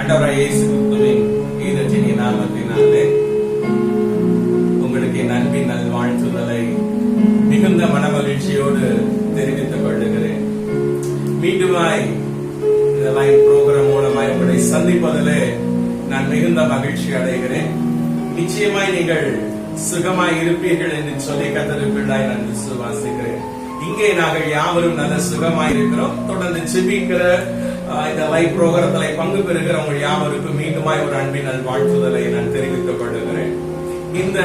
ஆண்டவராகிய இயேசு கிறிஸ்துவின் ஈரத்தின் நாமத்தினாலே உங்களுக்கு என் அன்பின் நல்வாழ்த்துதலை மிகுந்த மனமகிழ்ச்சியோடு தெரிவித்துக் கொள்ளுகிறேன். மீண்டுமாய் இந்த லைவ் புரோகிராம் மூலமாய் உங்களை சந்திப்பதிலே நான் மிகுந்த மகிழ்ச்சி அடைகிறேன். நிச்சயமாய் நீங்கள் சுகமாய் இருப்பீர்கள் என்று சொல்லி கர்த்தருக்குள்ளாய் நான் விசுவாசிக்கிறேன். இங்கே நாங்கள் யாவரும் நல்ல சுகமாய் இருக்கிறோம். தொடர்ந்து ஜெபிக்கிற இந்த லைவ் புரோகிராமத்திலே பங்கு பெறுகிற உங்கள் யாவருக்கும் மீண்டுமாய் ஒரு அன்பின் நல்வாழ்த்துதலை நான் தெரிவித்துக் கொள்ளுகிறேன். இந்த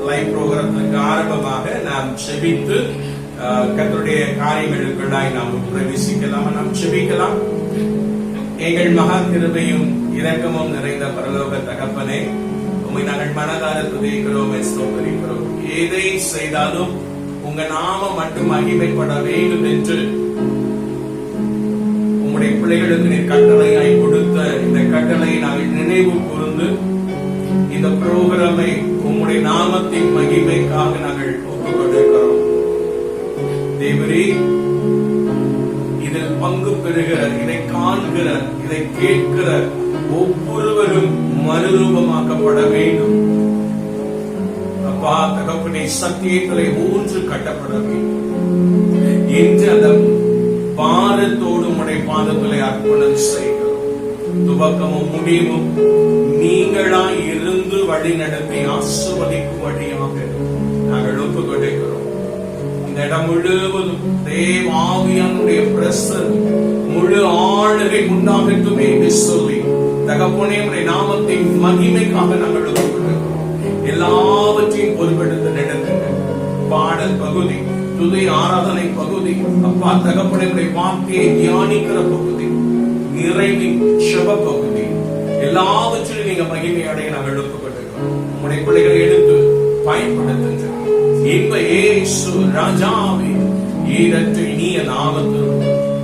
லைவ் புரோகிராமத்துக்கு ஆரம்பமாக நாம் ஜெபித்து கர்த்தருடைய காரியங்களுக்குள்ளாய் நாம் பிரவேசிக்கலாம். நாம் ஜெபிக்கலாம். எங்கள் மகா கிருபையும் இரக்கமும் நிறைந்த பரலோக தகப்பனே, உம்மை நாங்கள் மனதார துதிக்கிறோம், ஸ்தோத்திரிக்கிறோம். எதை செய்தாலும் உங்க நாமம் மட்டும் மகிமைப்பட வேண்டும் என்று உங்களுடைய பிள்ளைகளுக்கு நீர் கட்டளையாய் கொடுத்த இந்த கட்டளையை நாங்கள் நினைவு கூர்ந்து இந்த புரோகிராமை உங்களுடைய நாமத்தின் மகிமைக்காக நாங்கள் ஒப்புக் கொண்டிருக்கிறோம். தேவரே, இதில் பங்கு பெறுகிற, இதை காண்கிற, இதை கேட்கிற ஒவ்வொருவரும் மறுரூபமாக்கப்பட வேண்டும். அப்பா தகப்பனே, சத்தியத்திலே ஊன்று கட்டப்பட வேண்டும் என்று அந்த பாரத்தோடு உடைய பாதங்களை அர்ப்பணம் செய்கிறோம். துவக்கமும் முடிவும் நீங்களாய் இருந்து வழி நடத்தி ஆசீர்வதிக்கும் வழியாக நாங்கள் ஒப்புக் கொடுக்கிறோம். இந்த இடம் முழுவதும் தேவ ஆவியானுடைய பிரசன்னம் முழு ஆளுகை உண்டாகட்டும் என்று சொல்லி தகப்பனே உடைய நாமத்தின் மகிமைக்காக நாங்கள் ஒப்புக் கொடுக்கிறோம். எல்லாவற்றையும் பொறுப்பெடுத்து நடத்துங்க. பாடல் பகுதி, துதி ஆராதனை பகுதி, அப்பா தகப்பனே உடைய வார்த்தையை தியானிக்கிற பகுதி, நிறைவின் செப பகுதி, எல்லாவற்றிலும் நீங்க மகிமை அடைய நாங்கள் ஒப்புக் கொடுக்கிறோம். உங்களுடைய பிள்ளைகளை எடுத்து பயன்படுத்துங்க. இன்ப இயேசு ராஜாவே, ஈரற்ற இனிய நாமத்தில்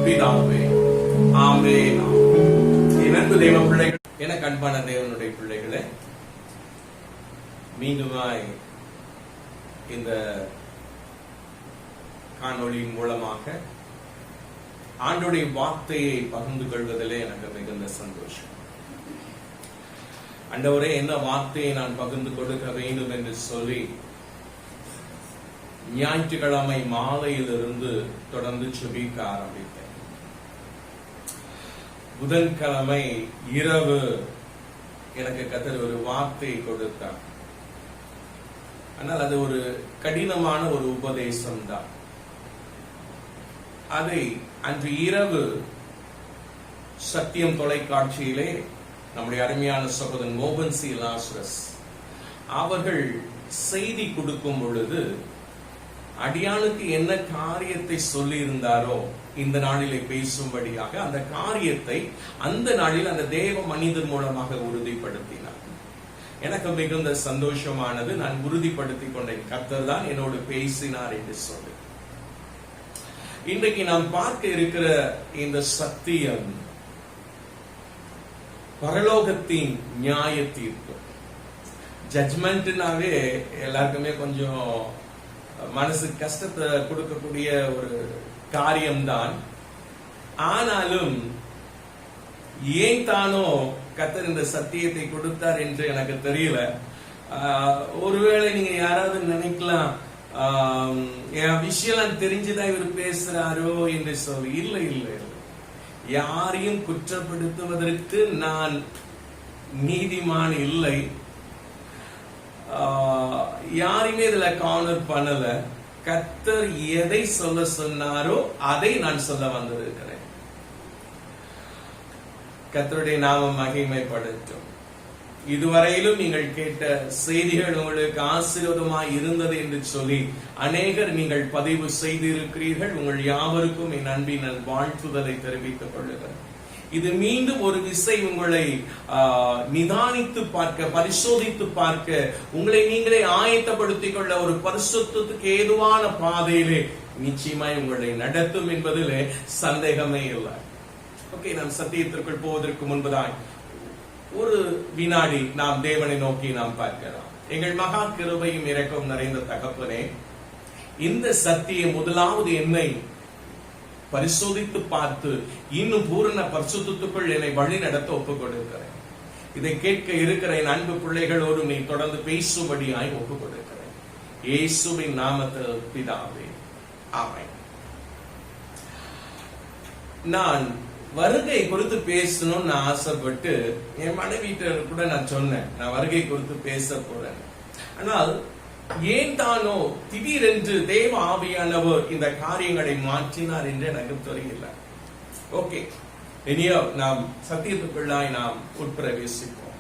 பிதாவே, ஆமென். என் அன்பு தேவ பிள்ளைகள், எனக்கு அன்பான தேவனுடைய பிள்ளைகளே, மீண்டுமாய் இந்த காணொளியின் மூலமாக ஆண்டோடைய வார்த்தையை பகிர்ந்து கொள்வதிலே எனக்கு மிகுந்த சந்தோஷம். ஆண்டவரே, என்ன வார்த்தையை நான் பகிர்ந்து கொடுக்க வேண்டும் என்று சொல்லி ஞாயிற்றுக்கிழமை மாலையிலிருந்து தொடர்ந்து ஜெபிக்க ஆரம்பித்தேன். புதன்கிழமை இரவு எனக்கு கர்த்தர் ஒரு வார்த்தை கொடுத்தார். ஆனால் அது ஒரு கடினமான ஒரு உபதேசம் தான். அதை அன்று இரவு சத்தியம் தொலைக்காட்சியிலே நம்முடைய அருமையான சகோதரன் மோகன் சி லாசரஸ் அவர்கள் செய்தி கொடுக்கும் பொழுது அடியானுக்கு என்ன காரியத்தை சொல்லி இருந்தாரோ இந்த நாளிலே பேசும்படியாக அந்த காரியத்தை அந்த நாளில் அந்த தேவ மனிதர் மூலமாக உறுதிப்படுத்தினார். எனக்கு மிகுந்த சந்தோஷமானது. நான் உறுதிப்படுத்திக் கொண்டேன், கர்த்தர் தான் என்னோடு பேசினார் என்று சொல்லி. இன்றைக்கு நாம் பார்க்க இருக்கிற இந்த சத்தியம் பரலோகத்தின் நியாய தீர்ப்பு. ஜட்ஜ்மெண்ட்னாவே எல்லாருக்குமே கொஞ்சம் மனசு கஷ்டத்தை கொடுக்கக்கூடிய ஒரு காரியம்தான். ஆனாலும் ஏன் தானோ கர்த்தர் இந்த சத்தியத்தை கொடுத்தார் என்று எனக்கு தெரியல. ஒருவேளை நீங்க யாராவது நினைக்கலாம், என் விஷயம் தெரிஞ்சுதான் இவர் பேசுறாரோ என்று சொல்லி. இல்லை இல்லை, யாரையும் குற்றப்படுத்துவதற்கு நான் நீதிமான் இல்லை. யாரையுமே இதுல கார்னர் பண்ணல. கர்த்தர் எதை சொல்ல சொன்னாரோ அதை நான் சொல்ல வந்திருக்கிறேன். கர்த்தருடைய நாமம் மகிமைப்படட்டும். இதுவரையிலும் நீங்கள் கேட்ட செய்திகள் உங்களுக்கு ஆசீர்வாதமாய் இருந்தது என்று சொல்லி அநேகர் நீங்கள் பதிவு செய்திருக்கிறீர்கள். உங்கள் யாவருக்கும் என் அன்பின் வாழ்த்துதலை தெரிவித்துக் கொள்ளுகிறேன். இது மீண்டும் ஒரு விசை உங்களை நிதானித்து பார்க்க, பரிசோதித்து பார்க்க, உங்களை நீங்களே ஆயத்தப்படுத்திக் கொள்ள ஒரு பரிசுத்தத்துக்கு ஏதுவான பாதையிலே நிச்சயமாய் உங்களை நடத்தும் என்பதிலே சந்தேகமே இல்லை. ஓகே, நாம் சத்தியத்திற்குள் போவதற்கு முன்பதாய் ஒரு வினாடி நாம் தேவனை நோக்கி நாம் பார்க்கலாம். எங்கள் மகா கிருபையும் இரக்கம் நிறைந்த தகப்பனே, இந்த சத்தியம் முதலாவது என்னை பரிசோதித்து பார்த்து இன்னும் பூரண பரிசுத்தத்துக்குள் என்னை வழி நடத்த ஒப்புக் கொடுக்கிறேன். இதை கேட்க இருக்கிற என் அன்பு பிள்ளைகளோடு நீ தொடர்ந்து பேசும்படியாய் ஒப்புக் கொடுக்கிறேன். இயேசுவின் நாமத்தில் பிதாவே, ஆமென். நான் வருகை குறித்து பேசணும்னு ஆசைப்பட்டு என் மனைவிட்ட கூட நான் சொன்னேன், நான் வருகை குறித்து பேச போறேன். ஆனால் ஏன் தானோ திடீரென்று தேவ ஆவியானவர் இந்த காரியங்களை மாற்றினார் என்று எனக்கு தெரியல. ஓகே, இனியோ நாம் சத்தியத்துக்குள்ளாய் நாம் உட்பிரவேசிப்போம்.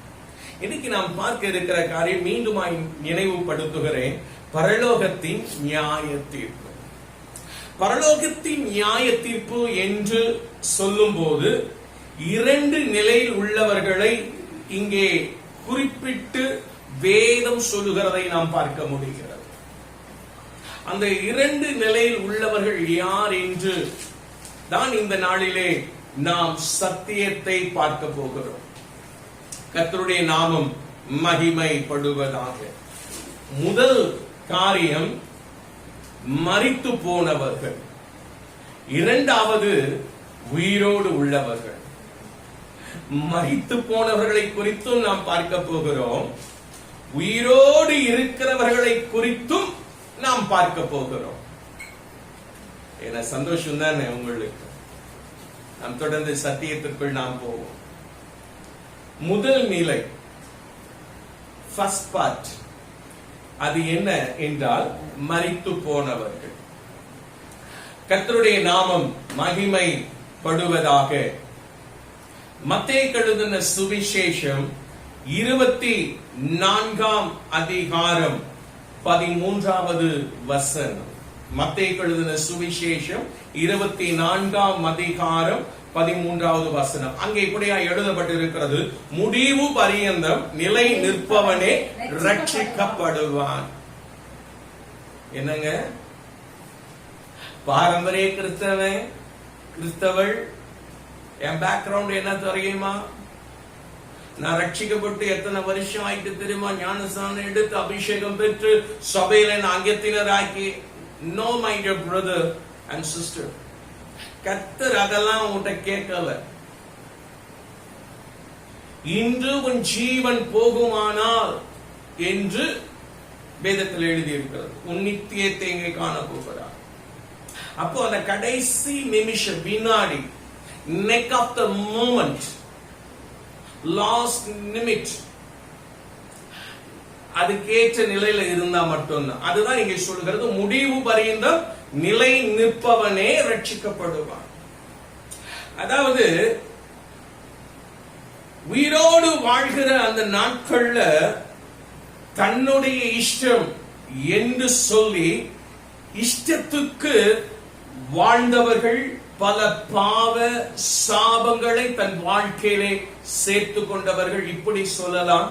இன்னைக்கு நாம் பார்க்க இருக்கிற காரியம் மீண்டும் நினைவுபடுத்துகிறேன். பரலோகத்தின் நியாய தீர்ப்பு. பரலோகத்தின் நியாய தீர்ப்பு என்று சொல்லும் போது இரண்டு நிலையில் உள்ளவர்களை இங்கே குறிப்பிட்டு வேதம் சொல்லுகிறதை நாம் பார்க்க முடிகிறது. அந்த இரண்டு நிலையில் உள்ளவர்கள் யார் என்று தான் இந்த நாளிலே நாம் சத்தியத்தை பார்க்க போகிறோம். கர்த்தருடைய நாமம் மகிமைப்படுவதாக. முதல் காரியம் மரித்து போனவர்கள், இரண்டாவது உயிரோடு உள்ளவர்கள். மரித்து போனவர்களை குறித்தும் நாம் பார்க்க போகிறோம், உயிரோடு இருக்கிறவர்களை குறித்தும் நாம் பார்க்க போகிறோம். என்ன சந்தோஷம் தானே உங்களுக்கு? நாம் தொடர்ந்து சத்தியத்திற்குள் நாம் போவோம். முதல் நிலை, ஃபர்ஸ்ட் பார்ட், அது என்ன என்றால் மரித்து போனவர்கள். கர்த்தருடைய நாமம் மகிமைப்படுவதாக. மத்தேயு எழுதின சுவிசேஷம் 24ஆம் அதிகாரம் 13வது வசனம். மத்தேயு எழுதின சுவிசேஷம் 24ஆம் அதிகாரம் 13வது வசனம். அங்கே இப்படியா எழுதப்பட்டிருக்கிறது, முடிவு பரியந்தம் நிலை நிற்பவனே ரட்சிக்கப்படுவான். என்னங்க பாரம்பரிய கிறிஸ்தவள், என் பேக்ரவுண்ட் என்ன தெரியுமா? நான் ரட்சிக்கப்பட்டு எத்தனை வருஷம் ஆயிட்டு தெரியுமா? ஞானஸ்நானம் எடுத்து அபிஷேகம் பெற்று சபையில அங்கத்தினராக்கி. No my dear brother and sister, கர்த்தர் அதெல்லாம் உன்கிட்ட கேட்கல. இன்று உன் ஜீவன் போகுமானால் என்று வேதத்தில் எழுதியிருக்கிறது. உன் நித்தியத்தை இங்கே காண போகிறார். அப்போ அந்த கடைசி நிமிஷம், வினாடி, neck of the moment, last minute, அதுக்கேற்ற நிலையில இருந்தா மட்டும்தான். அதுதான் இங்கே சொல்கிறது, முடிவு பரியந்தம் நிலை நிற்பவனே ரட்சிக்கப்படுவான். அதாவது உயிரோடு வாழ்கிற அந்த நாட்கள்ல தன்னுடைய இஷ்டம் என்று சொல்லி இஷ்டத்துக்கு வாழ்ந்தவர்கள் பல பாவ சாபங்களை தன் வாழ்க்கையிலே சேர்த்து கொண்டவர்கள், இப்படி சொல்லலாம்,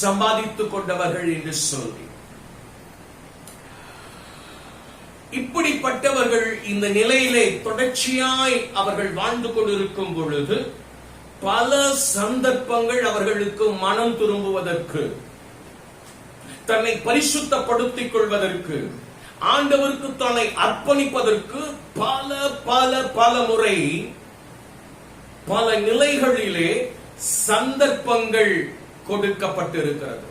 சம்பாதித்துக் கொண்டவர்கள் என்று சொல்லி. இப்படிப்பட்டவர்கள் இந்த நிலையிலே தொடர்ச்சியாய் அவர்கள் வாழ்ந்து கொண்டிருக்கும் பொழுது பல சந்தர்ப்பங்கள் அவர்களுக்கு மனம் திரும்புவதற்கு, தன்னை பரிசுத்தப்படுத்திக் கொள்வதற்கு, ஆண்டவருக்கு தன்னை அர்ப்பணிப்பதற்கு பல பல பல முறை பல நிலைகளிலே சந்தர்ப்பங்கள் கொடுக்கப்பட்டிருக்கிறது.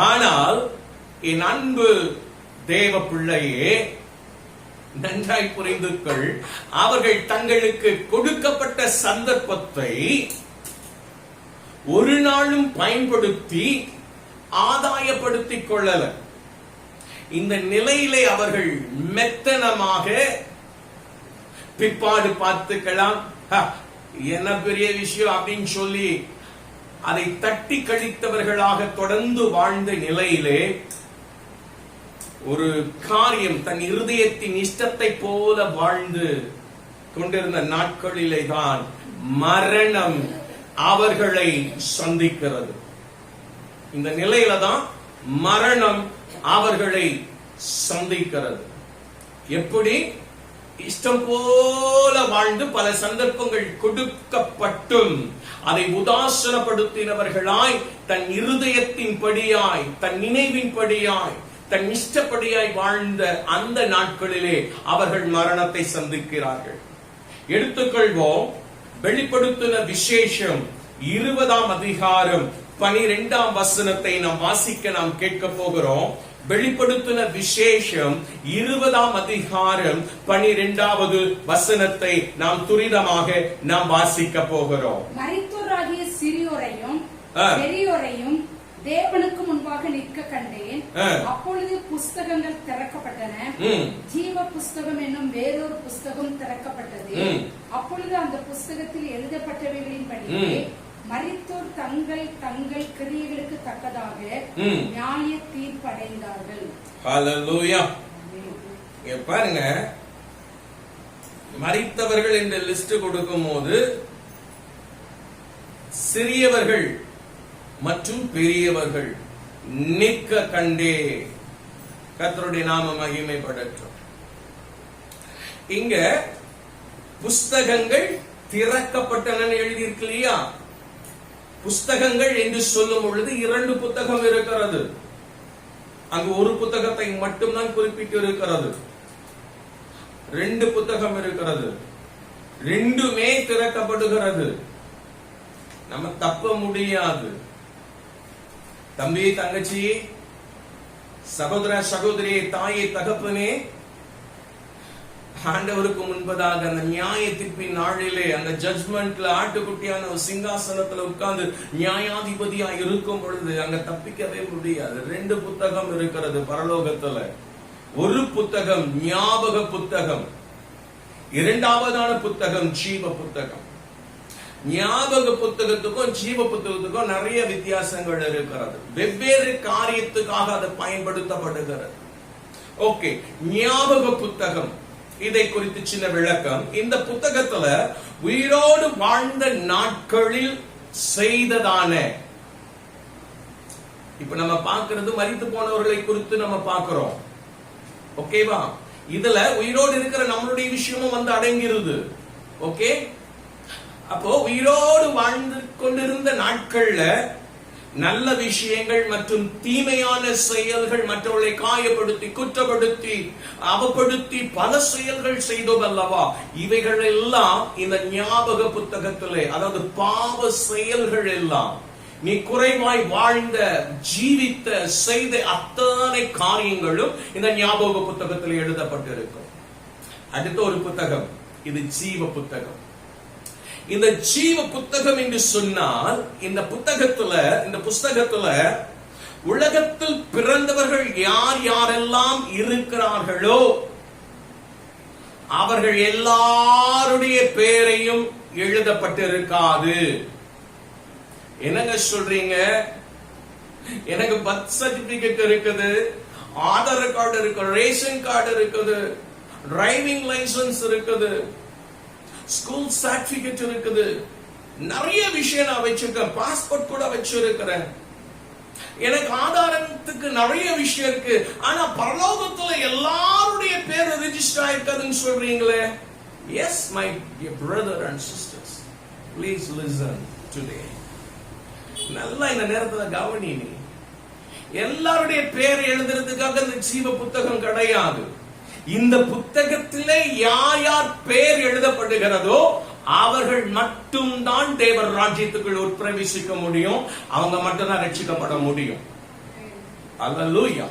ஆனால் என் அன்பு தேவ பிள்ளையே, நன்றாய் புரிந்து கொள், அவர்கள் தங்களுக்கு கொடுக்கப்பட்ட சந்தர்ப்பத்தை ஒரு நாளும் பயன்படுத்தி ஆதாயப்படுத்திக் கொள்ளல. இந்த நிலையிலே அவர்கள் மெத்தனமாக பிற்பாடு பார்த்துக்கலாம், என்ன பெரிய விஷயம் அப்படின்னு சொல்லி அதை தட்டி கழித்தவர்களாக தொடர்ந்து வாழ்ந்த நிலையிலே ஒரு காரியம் தன் இருதயத்தின் இஷ்டத்தை போல வாழ்ந்து கொண்டிருந்த நாட்களிலே தான் மரணம் அவர்களை சந்திக்கிறது. இந்த நிலையில தான் மரணம் அவர்களை சந்திக்கிறது. எப்படி? இஷ்டம் போல வாழ்ந்து பல சந்தர்ப்பங்கள் கொடுக்கப்பட்டும் அதை உதாசனப்படுத்தினவர்களாய், தன் இருதயத்தின் படியாய், தன் நினைவின் படியாய், தன் இஷ்டப்படியாய் வாழ்ந்த அந்த நாட்களிலே அவர்கள் மரணத்தை சந்திக்கிறார்கள். எடுத்துக்கொள்வோம், வெளிப்படுத்தின விசேஷம் 20ஆம் அதிகாரம் 12ஆம் வசனத்தை நாம் வாசிக்க நாம் கேட்க போகிறோம். வெளிப்படுத்தின விசேஷம் 20ஆம் அதிகாரம் 12வது வசனத்தை நாம் துரிதமாக நாம் வாசிக்க போகிறோம். மரித்தோராகிய சிறியோரையும் பெரியோரையும் தேவனுக்கு முன்பாக நிற்க கண்டேன். அப்பொழுது புஸ்தகங்கள் திறக்கப்பட்டன. ஜீவ புஸ்தகம் என்னும் வேறொரு புஸ்தகம் திறக்கப்பட்டது. அப்பொழுது அந்த புஸ்தகத்தில் எழுதப்பட்டவைகளின்படி மரித்தோர் தங்கள் தங்கள் கிரியைகளுக்கு தக்கதாக நியாய தீர்ப்படைந்தார்கள். ஹல்லேலூயா. பாருங்க, மரித்தவர்கள் என்ற லிஸ்ட் கொடுக்கும் போது சிறியவர்கள் மற்றும் பெரியவர்கள் நிற்க கண்டே. கர்த்தருடைய நாம மகிமைப்படட்டும். இங்க புஸ்தகங்கள் திறக்கப்பட்டன எழுதியிருக்கு இல்லையா? புஸ்தகங்கள் என்று சொல்லும் பொழுது 2 புத்தகம் இருக்கிறது. அங்கு ஒரு புத்தகத்தை மட்டும்தான் குறிப்பிட்டு இருக்கிறது. 2 புத்தகம் இருக்கிறது. 2மே திறக்கப்படுகிறது. நம்ம தப்ப முடியாது. தம்பி, தங்கச்சி, சகோதர சகோதரி, தாயை, தகப்பனே, ஆண்டவருக்கு முன்பதாக அந்த நியாய தீர்ப்பின் நாளிலே அந்த ஜட்ஜ்மெண்ட்ல ஆட்டுக்குட்டியான ஒரு சிங்காசனத்துல உட்கார்ந்து நியாயாதிபதியா இருக்கும் பொழுது அங்க தப்பிக்கவே முடியாது. 2 புத்தகம் இருக்கிறது பரலோகத்துல. ஒரு புத்தகம் ஞாபக புத்தகம், 2வதான புத்தகம் ஜீவ புத்தகம். ஞாபக புத்தகத்துக்கும் ஜீவ புத்தகத்துக்கும் நிறைய வித்தியாசங்கள் இருக்கிறது. வெவ்வேறு காரியத்துக்காக அது பயன்படுத்தப்படுகிறது. ஓகே, ஞாபக புத்தகம், இதை குறித்து சின்ன விளக்கம். இந்த புத்தகத்துல உயிரோடு வாழ்ந்த நாட்களில் செய்ததான, இப்ப நம்ம பார்க்கிறது மரித்து போனவர்களை குறித்து நம்ம பார்க்கிறோம். ஓகேவா? இதுல உயிரோடு இருக்கிற நம்மளுடைய விஷயமும் வந்து அடங்கிருது. ஓகே, அப்போ உயிரோடு வாழ்ந்து கொண்டிருந்த நாட்கள்ல நல்ல விஷயங்கள் மற்றும் தீமையான செயல்கள், மற்றவர்களை காயப்படுத்தி, குற்றப்படுத்தி, அவப்படுத்தி பல செயல்கள் செய்தோம் அல்லவா? இவைகள் எல்லாம் இந்த ஞாபக புத்தகத்திலே, அதாவது பாவ செயல்கள் எல்லாம், நீ குறைவாய் வாழ்ந்த, ஜீவித்த, செய்த அத்தனை காரியங்களும் இந்த ஞாபக புத்தகத்தில் எழுதப்பட்டிருக்கும். அடுத்த ஒரு புத்தகம், இது ஜீவ புத்தகம். இந்த ஜீவ புத்தகம் என்று சொன்னால் இந்த புஸ்தகத்துல உலகத்தில் பிறந்தவர்கள் யார் யாரெல்லாம் இருக்கிறார்களோ அவர்கள் எல்லாருடைய பெயரையும் எழுதப்பட்டிருக்காது. என்னங்க சொல்றீங்க? எனக்கு பர்த் சர்டிபிகேட் இருக்குது, ஆதார் கார்டு இருக்கு, ரேஷன் கார்டு இருக்குது, டிரைவிங் லைசன்ஸ் இருக்குது, ஸ்கூல் சர்டிபிகேட் இருக்குது, நிறைய விஷயம் நான் வச்சிருக்கேன், பாஸ்போர்ட் கூட வச்சிருக்கிறேன், எனக்கு ஆதாரத்துக்கு நிறைய விஷயம் இருக்கு. ஆனா பரலோகத்துல எல்லாருடைய பேர் ரெஜிஸ்டர் ஆயிருக்காதுன்னு சொல்றீங்களே. Yes, my dear brother and sisters, please listen today. நல்லா இந்த நேரத்துல கவனி. எல்லாருடைய பேர் எழுதுறதுக்காக இந்த ஜீவ புத்தகம் கிடையாது. இந்த புத்தகத்திலே யார் யார் பெயர் எழுதப்படுகிறதோ அவர்கள் மட்டும்தான் தேவர் ராஜ்யத்துக்குள் உட்பிரவேசிக்க முடியும். அவங்க மட்டும்தான் ரட்சிக்கப்பட முடியும். ஹல்லேலூயா.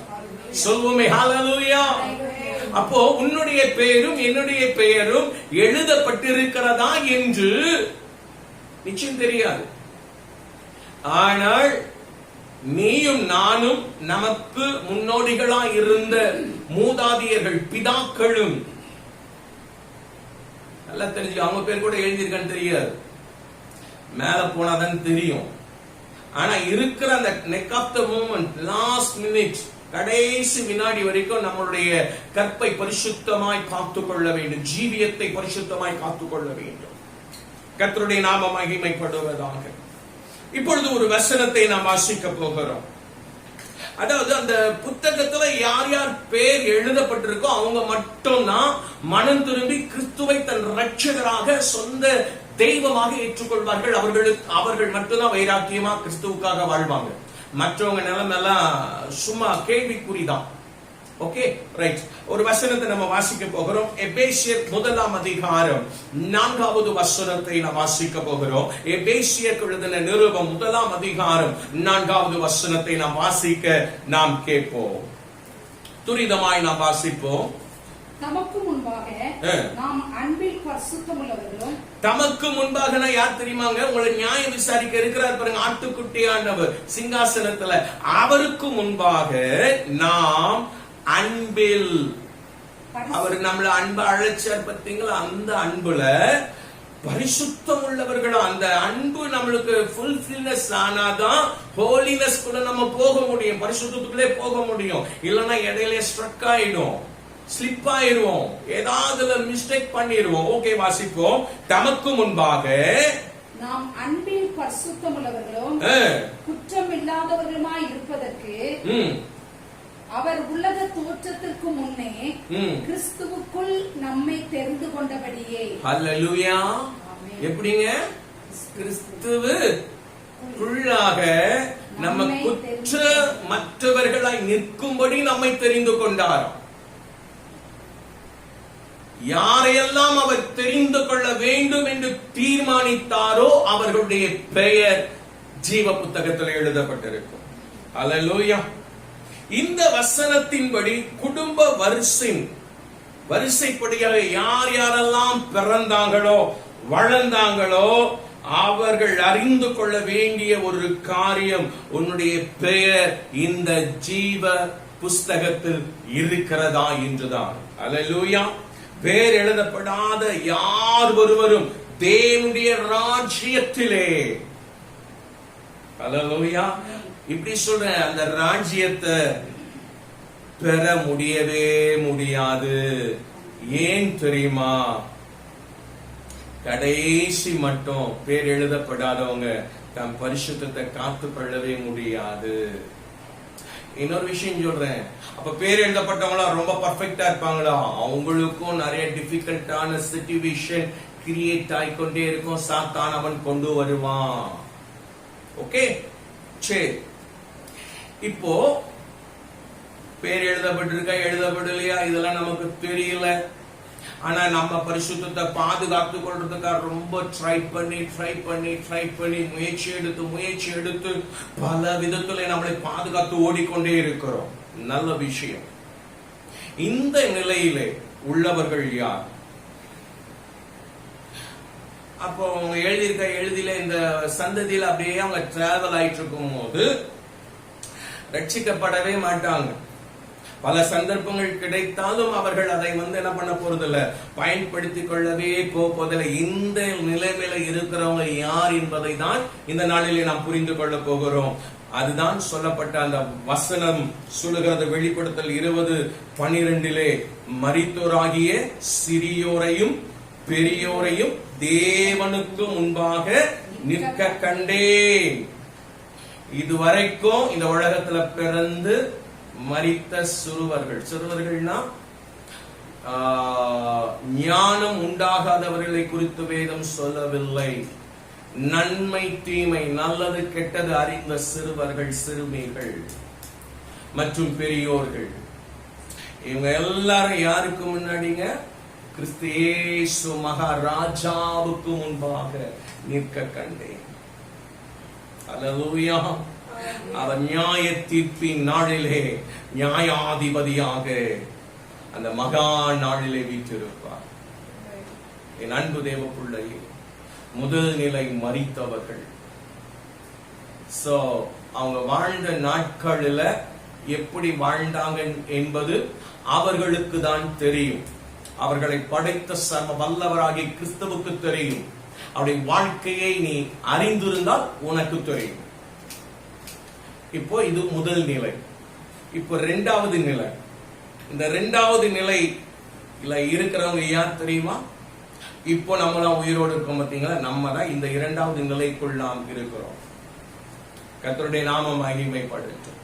சொல்வோமே ஹல்லேலூயா. அப்போ உன்னுடைய பெயரும் என்னுடைய பெயரும் எழுதப்பட்டிருக்கிறதா என்று நிச்சயம் தெரியாது. ஆனால் நீயும் நானும் நமக்கு முன்னோடிகளாய் இருந்த மூதாதியர்கள், பிதாக்களும், நல்லா தெரிஞ்சு அவங்க பேர் கூட எழுதியிருக்கான்னு தெரியாது, மேல போனாதான் தெரியும். ஆனா இருக்கிற அந்த neck of the moment, last minute, கடைசி வினாடி வரைக்கும் நம்மளுடைய கற்பை பரிசுத்தமாய் காத்துக்கொள்ள வேண்டும், ஜீவியத்தை பரிசுத்தமாய் காத்துக்கொள்ள வேண்டும். கர்த்தருடைய நாமம் மகிமைப்படுவதாக. இப்பொழுது ஒரு வசனத்தை நாம் வாசிக்க போகிறோம். அதாவது அந்த புத்தகத்துல யார் யார் பேர் எழுதப்பட்டிருக்கோ அவங்க மட்டும்தான் மனம் திரும்பி கிறிஸ்துவை தன் ரட்சகராக சொந்த தெய்வமாக ஏற்றுக்கொள்வார்கள். அவர்கள் மட்டும்தான் வைராக்கியமா கிறிஸ்துவுக்காக வாழ்வாங்க. மற்றவங்க நிலைமை எல்லாம் சும்மா கேள்விக்குறிதான். Okay, right. ஒரு வசனத்தை நம்ம வாசிக்க போகிறோம். எபேசியர் 1 அதிகாரம் 4வது வசனத்தை நாம் வாசிக்க போகிறோம். எபேசியர் எழுதின நிருபம் 1 அதிகாரம் 4வது வசனத்தை நாம் வாசிக்க நாம் கேட்போம். துரிதமாய் நாம் வாசிப்போம். தமக்கு முன்பாக நாம் அன்பில் பரிசுத்தமுள்ளவர்களும். தமக்கு முன்பாக யார் தெரியுமாங்க? உங்களை நியாயம் விசாரிக்க இருக்கிறார் பாருங்க, ஆட்டுக்குட்டியானவர் சிங்காசனத்துல. அவருக்கு முன்பாக நாம் அன்பில், அவர் நம்மள அன்பு அழைச்சார் பார்த்தீங்களா? அந்த அன்புல பரிசுத்தம் உள்ளவர்களா. அந்த அன்பு நம்மளுக்கு ஃபுல்ஃபில்னஸ் ஆனாதான் ஹோலினஸ் கூட நம்ம போக முடியும், பரிசுத்தத்துக்குள்ளே போக முடியும். இல்லைன்னா இடையில ஸ்ட்ரக் ஆயிடும், ஸ்லிப் ஆயிருவோம், ஏதாவது மிஸ்டேக் பண்ணிடுவோம். ஓகே, வாசிப்போம். தமக்கு முன்பாக நாம் அன்பில் பரிசுத்தம் உள்ளவர்களும் குற்றம் இல்லாதவர்களுமாய் இருப்பதற்கு அவர் உலக தோற்றத்திற்கு முன்னே கிறிஸ்துவுக்குள் நம்மை தெரிந்து கொண்டபடியே. ஹல்லேலூயா. எப்படிங்க? கிறிஸ்துவுக்குள்ளாக நம்ம குற்றமற்றவர்களாய் நிற்கும்படி நம்மை தெரிந்து கொண்டார். யாரையெல்லாம் அவர் தெரிந்து கொள்ள வேண்டும் என்று தீர்மானித்தாரோ அவர்களுடைய பெயர் ஜீவ புத்தகத்தில் எழுதப்பட்டிருக்கும். ஹல்லேலூயா. இந்த வசனத்தின்படி குடும்ப வரிசைப்படியாக யார் யாரெல்லாம் பிறந்தாங்களோ வளர்ந்தாங்களோ அவர்கள் அறிந்து கொள்ள வேண்டிய ஒரு காரியம், உன்னுடைய பெயர் இந்த ஜீவ புஸ்தகத்தில் இருக்கிறதா என்றுதான். ஹல்லேலூயா. பேர் எழுதப்படாத யார் ஒருவரும் தேவனுடைய ராஜ்யத்திலே, ஹல்லேலூயா, இப்படி சொல்றேன், அந்த ராஜ்யத்தை பெற முடியவே முடியாது. ஏன் தெரியுமா? கடைசி மட்டும் பேர் எழுதப்படாதவங்க தம் பரிசுத்தத்தை காத்து கொள்ளவே முடியாது. இன்னொரு விஷயம் சொல்றேன், அப்ப பேர் எழுதப்பட்டவங்களா ரொம்ப பர்ஃபெக்டா இருப்பாங்களா? அவங்களுக்கும் நிறைய டிஃபிகல்ட்டான சிச்சுவேஷன் கிரியேட் ஆகிக்கொண்டே இருக்கும். சாத்தான் அவன் கொண்டு வருவான். ஓகே, சரி. இப்போ பேர் எழுதப்பட்டிருக்கா எழுதப்படலையா இதெல்லாம் நமக்கு தெரியல. ஆனா நம்ம பரிசுத்தத்தை பாதுகாத்து கொள்றதுக்காக ரொம்ப ட்ரை பண்ணி முயற்சி எடுத்து பல விதத்துல நம்மளை பாதுகாத்து ஓடிக்கொண்டே இருக்கிறோம். நல்ல விஷயம். இந்த நிலையிலே உள்ளவர்கள் யார்? அப்போ அவங்க எழுதியில இந்த சந்ததியில அப்படியே அவங்க டிராவல் ஆயிட்டு இருக்கும் போது ரட்சிக்கப்படவே மாட்டாங்க. பல சந்தர்ப்பங்கள் கிடைத்தாலும் அவர்கள் அதை என்ன பண்ண போறதில்ல, பயன்படுத்திக் கொள்ளவே போவதில்லை. இந்த நிலைமையில இருக்கிறவங்க யார் என்பதை தான் இந்த நாளிலே நாம் புரிந்து கொள்ள போகிறோம். அதுதான் சொல்லப்பட்ட அந்த வசனம் சொல்லுகிறது. வெளிப்படுத்தல் 20:12 மரித்தோராகிய சிறியோரையும் பெரியோரையும் தேவனுக்கு முன்பாக நிற்க கண்டேன். இதுவரைக்கும் இந்த உலகத்துல பிறந்து மரித்த சிறுவர்கள்னா ஞானம் உண்டாகாதவர்களை குறித்து வேதம் சொல்லவில்லை. நன்மை தீமை நல்லது கெட்டது அறிந்த சிறுவர்கள் சிறுமிகள் மற்றும் பெரியோர்கள், இவங்க எல்லாரும் யாருக்கு முன்னாடிங்க? கிறிஸ்து இயேசு மகாராஜாவுக்கு முன்பாக நிற்க கண்டேன். அல்லேலூயா. அவர் நியாய தீர்ப்பின் நாளிலே நியாயாதிபதியாக அந்த மகா நாளிலே வீற்றிருப்பார். என் அன்பு தேவ பிள்ளையே, முதல் நிலை மரித்தவர்கள். சோ அவங்க வாழ்ந்த நாட்களில் எப்படி வாழ்ந்தாங்க என்பது அவர்களுக்கு தான் தெரியும். அவர்களை படைத்த சர்வ வல்லவராகிய கிறிஸ்துவுக்கு தெரியும். அவருடைய வாழ்க்கையை நீ அறிந்திருந்தால் உனக்கு தெரியும். இப்போ இது முதல் நிலை. இப்போ இரண்டாவது நிலை. இந்த இரண்டாவது நிலை இருக்கிறவங்க யார் தெரியுமா? இப்போ நம்மளாம் உயிரோடு இருக்கோம் பார்த்தீங்களா? நம்ம தான் இந்த இரண்டாவது நிலைக்குள் நாம் இருக்கிறோம். கர்த்தருடைய நாமம் மகிமைப்படட்டும்.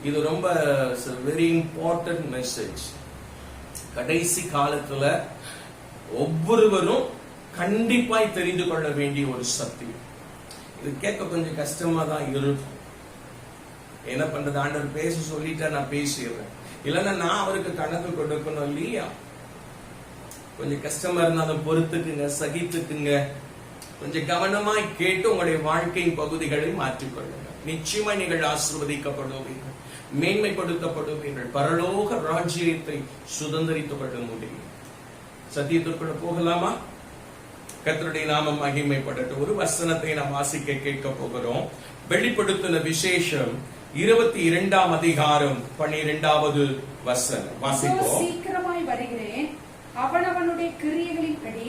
இது ரொம்ப வெரி இம்பார்ட்டன்ட் மெசேஜ். கடைசி காலத்துல ஒவ்வொருவரும் கண்டிப்பாய் தெரிந்து கொள்ள வேண்டிய ஒரு சத்தியம். இது கேட்க கொஞ்சம் கஷ்டமா தான் இருக்கும். என்ன பண்றது, ஆண்டவர் பேச சொல்லிட்டா நான் பேசிடுறேன். இல்லைன்னா நான் அவருக்கு கணக்கு கொடுக்கணும் இல்லையா? கொஞ்சம் கஷ்டமா இருந்தாலும் பொறுத்துக்குங்க, சகித்துக்குங்க. கொஞ்சம் கவனமாய் கேட்டு உங்களுடைய வாழ்க்கையின் பகுதிகளை மாற்றிக்கொள்ளுங்க. நிச்சயமா நீங்கள் ஆசீர்வதிக்கப்படுவீர்கள், மேன்மைப்படுத்தப்படுவீர்கள், பரலோக ராஜ்யத்தை சுதந்திரித்துக் கொள்ள முடியும். சத்தியத்திற்குள்ள போகலாமா? கர்த்தருடைய நாமம் மகிமைப்படட்டும். ஒரு வசனத்தை நாம் வாசிக்க கேட்க போகிறோம். வெளிப்படுத்தின விசேஷம் 22ஆம் அதிகாரம் 12வது வசனம் வாசிப்போம். சீக்கிரமாய் வருகிறேன், அவனவனுடைய கிரியைகளின்படி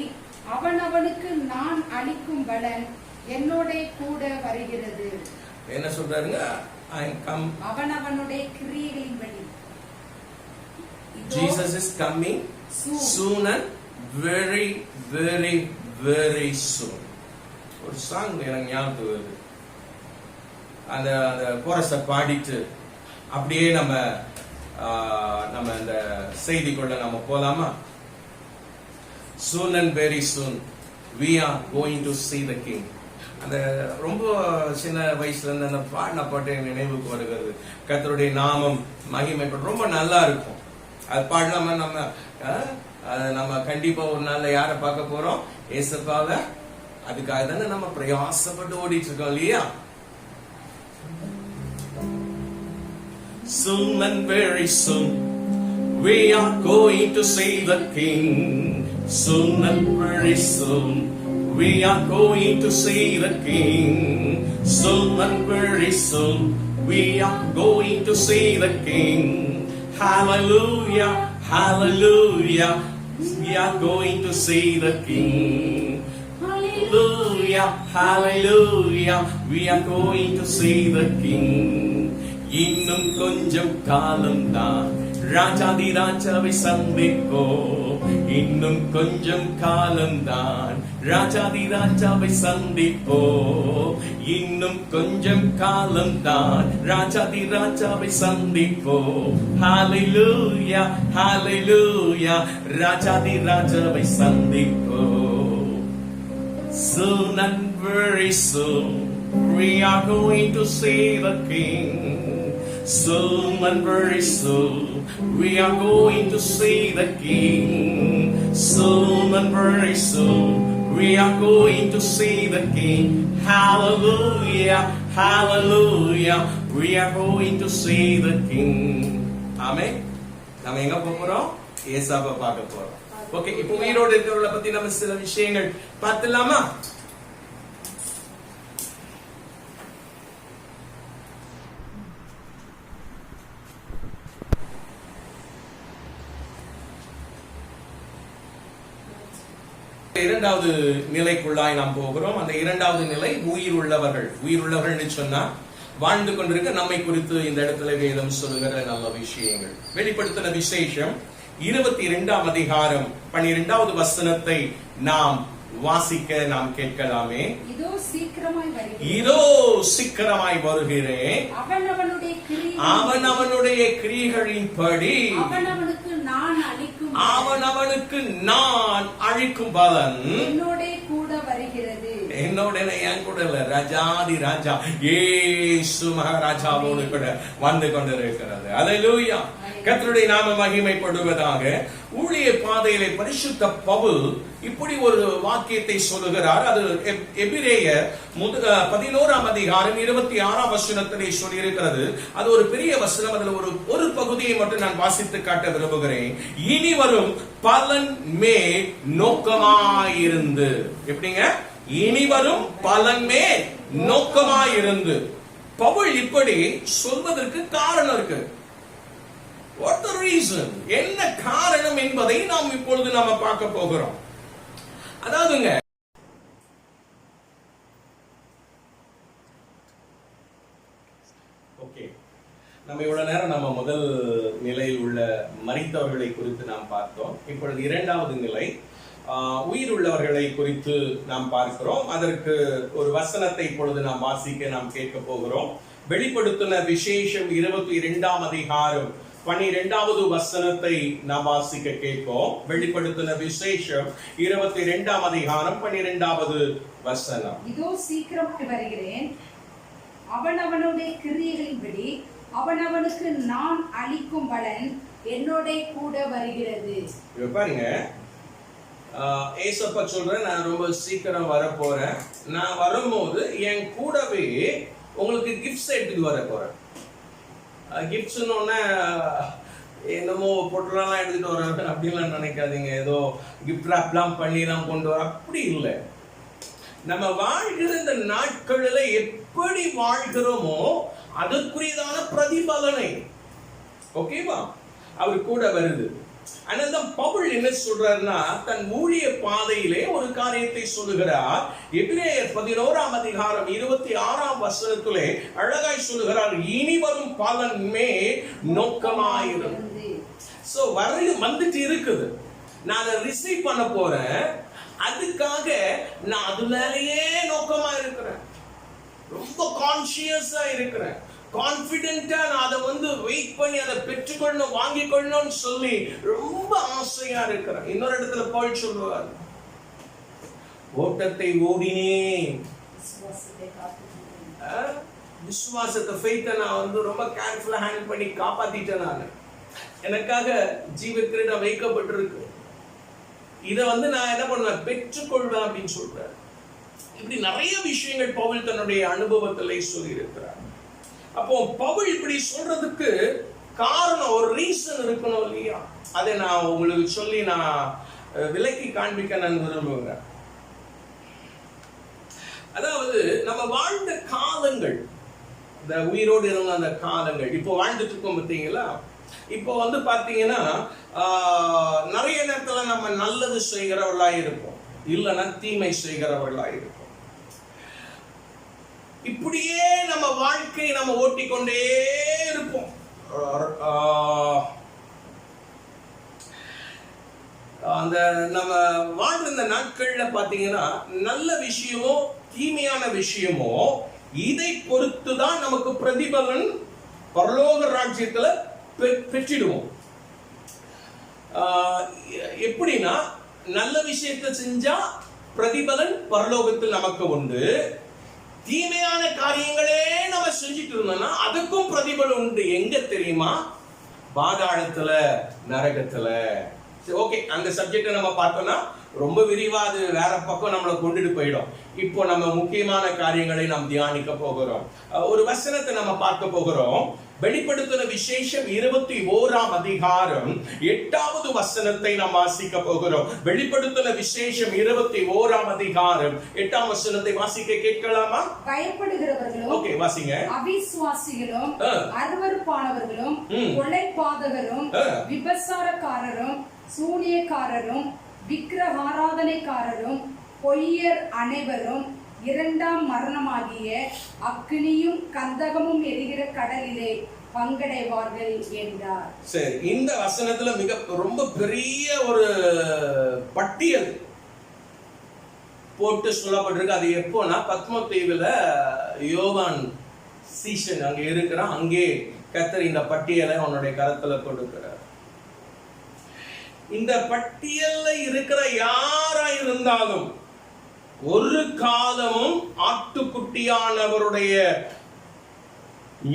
அவனவனுக்கு நான் அளிக்கும் பலன் என்னோட கூட வருகிறது. என்ன சொல்றாருங்க? அவனவனுடைய கிரியைகளின்படி. Jesus is coming soon and very very very soon. ஒரு சாங் எனக்கு ஞாபகம் வருது. அந்த கோரஸை பாடிட்டு அப்படியே நம்ம அந்த செய்திக்குள்ள நம்ம போலாமா? Soon and very soon we are going to see the King. அந்த ரொம்ப சின்ன வயசுல இருந்து அந்த பாடின பாட்டு நினைவுக்கு வருகிறது. கர்த்தருடைய நாமம் மகிமைப்படும். ரொம்ப நல்லா இருக்கும். அது பாடலாம நம்ம கண்டிப்பா ஒரு நாள்ல யார பார்க்க போறோம்? ஏசப்பாவ. அதுக்காக தானே நம்ம பிரயாசப்பட்டு ஓடிட்டு இருக்கோம் இல்லையா? Soon and very soon we are going to see the King. Soon and very soon we are going to see the King. Soon and very soon we are going to see the King. Hallelujah, hallelujah, we are going to see the King. Hallelujah, hallelujah, we are going to see the King. இன்னும் கொஞ்சம் காலம்தான் ராஜாதி ராஜாவை சந்திப்போ. இன்னும் கொஞ்சம் காலம்தான் ராஜாதி ராஜாவை சந்திப்போ. இன்னும் கொஞ்சம் காலம்தான் ராஜாதி ராஜாவை சந்திப்போ. ஹalleluya, hallelujah, ராஜாதி ராஜாவை சந்திப்போ. Soon and very soon we are going to see the King. Soon and very soon we are going to see the King. Soon and very soon we are going to see the King. Hallelujah, hallelujah, we are going to see the King. Amen. நாம எங்க போறோம்? ஏசாவை பார்க்க போறோம். Okay, இப்போ உயிரோடு இருக்கிறவங்கள பத்தி நம்ம சில விஷயங்கள் பார்த்துலாமா? இரண்டாவது நிலைக்குள்ளாய் நாம் போகிறோம். அந்த இரண்டாவது நிலை உயிர் உள்ளவர்கள் சொன்னா வாழ்ந்து கொண்டிருக்க நம்மை குறித்து இந்த இடத்துல வேதம் சொல்லுகிற நல்ல விஷயங்கள். வெளிப்படுத்தின விசேஷம் 22ஆம் அதிகாரம் 12வது வசனத்தை நாம் வாசிக்க நாம் கேட்கலாமே. இதோ சீக்கிரமாய் வருகிறேன், அவனவனுடைய கிரியைகளின்படி அவனவனுக்கு நான் அளிக்கும் பலன் என்னோட கூட வருகிறது. என்னோட என் கூட இல்ல, ராஜாதி ராஜா இயேசு மகாராஜாவோடு கூட வந்து கொண்டிருக்கிறது. அல்லேலூயா, கர்த்தருடைய நாம மகிமைப்படுவதாக. ஊழிய பாதையிலே பரிசுத்த பவுல் இப்படி ஒரு வாக்கியத்தை சொல்லுகிறார். அது எபிரேயர் 11ஆம் அதிகாரம் 26ஆம் வசனத்திலே சொல்லி இருக்கிறது. அது ஒரு பெரிய வசனம். அதுல ஒரு பகுதியை மட்டும் நான் வாசித்து காட்ட விரும்புகிறேன். இனி வரும் பலன் மேல் நோக்கமாயிருந்து. எப்படிங்க? இனி வரும் பலன் மேல் நோக்கமாயிருந்து. பவுல் இப்படி சொல்வதற்கு காரணம் இருக்கு. What the reason? என்ன காரணம் என்பதை நாம் இப்பொழுது நாம பார்க்க போகிறோம். அதாவதுங்க, ஓகே, நம்ம இவ்வளவு நேரம் நம்ம முதல் நிலையில் உள்ள மரித்தவர்களை குறித்து நாம் பார்த்தோம். இப்பொழுது இரண்டாவது நிலை உயிர் உள்ளவர்களை குறித்து நாம் பார்க்கிறோம். அதற்கு ஒரு வசனத்தை இப்பொழுது நாம் வாசிக்க நாம் கேட்க போகிறோம். வெளிப்படுத்தின விசேஷம் 22ஆம் அதிகாரம் 12வது வசனத்தை நாம் வாசிக்க கேட்போம். வெளிப்படுத்தின விசேஷம் 22ஆம் அதிகாரம் 12வது வசனம். இதோ சீக்கிரமாய் வருகிறேன், அவனவனுடைய கிரியைகளின்படி அவனவனுக்கு நான் அளிக்கும் பலன் என்னோட கூட வருகிறது. இப்ப பாருங்க, ஏசப்பா சொல்றேன், நான் ரொம்ப சீக்கிரம் வர போறேன். நான் வரும்போது என் கூடவே உங்களுக்கு கிஃப்ட்ஸ் எடுத்துட்டு வர போறேன். கிஃப்ட்ஸ்னு ஒன்னே என்னமோ பொருளெல்லாம் எடுத்துட்டு வர அப்படின்லாம் நினைக்காதீங்க. ஏதோ கிஃப்ட் ராப்லாம் பண்ணிலாம் கொண்டு வர, அப்படி இல்லை. நம்ம வாழ்கிற இந்த நாட்களில் எப்படி வாழ்கிறோமோ அதற்குரியதான பிரதிபலனை, ஓகேவா, அவர் கூட வருது. அதனால்தான் பவுல் என்ன சொல்றாருன்னா, தன் ஊழிய பாதையிலே ஒரு காரியத்தை சொல்லுகிறார். எபிரேயர் 11ஆம் அதிகாரம் 26ஆம் வசனத்திலே அழகாய் சொல்லுகிறார், இனி வரும் பலன் மேல் நோக்கமாயிருந்து. சோ வந்துட்டு இருக்குது, நான் அதை ரிசீவ் பண்ண போறேன். அதுக்காக நான் அது மேலேயே நோக்கமா இருக்கிறேன், ரொம்ப கான்சியஸா இருக்கிறேன், கான்பிடென்டா நான் அதை வெயிட் பண்ணி அதை பெற்றுக்கொள்ளணும், வாங்கிக் கொள்ளணும்னு சொல்லி ரொம்ப ஆசையா இருக்கிறேன். இன்னொரு இடத்துல பவுல் சொல்லுவார், ஓட்டத்தை ஓடினேன், விசுவாசத்தை ஃபெய்த்தை நான் ரொம்ப கேர்ஃபுல்லா ஹேண்டில் பண்ணி காப்பாத்திட்டேன். நான் எனக்காக ஜீவக்கிரீடம் வைக்கப்பட்டிருக்கு, இதை நான் என்ன பண்ணுவேன், பெற்றுக்கொள்வேன் அப்படின்னு சொல்றார். இப்படி நிறைய விஷயங்கள் பவுல் தன்னுடைய அனுபவத்திலே சொல்லி இருக்கிறார். அப்போ பவுல் இப்படி சொல்றதுக்கு காரணம், ஒரு ரீசன் இருக்கணும் இல்லையா? அதை நான் உங்களுக்கு சொல்லி நான் விலக்கி காண்பிக்க நான் விரும்புகிறேன். அதாவது நம்ம வாழ்ந்த காலங்கள், இந்த உயிரோடு இருந்த அந்த காலங்கள், இப்போ வாழ்ந்துட்டு இருக்கோம் பார்த்தீங்களா? இப்போ பாத்தீங்கன்னா நிறைய நேரத்துல நம்ம நல்லது செய்கிறவர்களா இருப்போம், இல்லைன்னா தீமை செய்கிறவர்களா இருப்போம். இப்படியே நம்ம வாழ்க்கையை நம்ம ஓட்டிக்கொண்டே இருப்போம். அந்த நம்ம வாழ்ந்த நாட்கள்ல பாத்தீங்கன்னா நல்ல விஷயமோ தீமையான விஷயமோ இதை பொறுத்துதான் நமக்கு பிரதிபலன் பரலோக ராஜ்யத்துல பெற்றிடுவோம். எப்படின்னா, நல்ல விஷயத்தை செஞ்சா பிரதிபலன் பரலோகத்தில் நமக்கு உண்டு, தீமையான காரியங்களே நம்ம செஞ்சுட்டு இருந்தோம்னா அதுக்கும் பிரதிபலன் உண்டு. எங்க தெரியுமா? பாதாளத்துல, நரகத்துல. ஓகே, அந்த சப்ஜெக்ட் நம்ம பார்த்தோம்னா ரொம்ப விரிவா அது வேற பக்கம் நம்மளை கொண்டுட்டு போயிடும். இப்போ நம்ம முக்கியமான காரியங்களை நாம் தியானிக்க போகிறோம். ஒரு வசனத்தை நம்ம பார்க்க போகிறோம். வெளிப்படுத்தின விசேஷம் 21ஆம் அதிகாரம் 8வது வசனத்தை நாம் வாசிக்க போகிறோம். வெளிப்படுத்தின விசேஷம் 21ஆம் அதிகாரம் 8ஆம் வசனத்தை வாசிக்க கேட்கலாமா? பயப்படுகிறவர்களும், ஓகே வாசிங்க, அவிசுவாசிகளும், அருவருப்பானவர்களும், கொலைபாதகரும், விபசாரக்காரரும், சூனியக்காரரும், விக்கிரகாராதனைக்காரரும், பொய்யர் அனைவரும் இரண்டாம் மரணமாகிய அக்னியும் கந்தகமும் எரிகிற கடலிலே பங்கடைவார்கள் என்றார். சரி, இந்த வசனத்துல ரொம்ப பெரிய ஒரு பட்டியல் போட்டு சொல்லப்பட்டிருக்கு. அது எப்போனா, பத்மதீவுல யோவான் சீசன் அங்க இருக்கிறான். அங்கே கர்த்தர் இந்த பட்டியலை அவனுடைய கரத்துல கொடுக்கிறார். இந்த பட்டியல்ல இருக்கிற யாரா இருந்தாலும் ஒரு காலமும் ஆட்டுக்குட்டியானவருடைய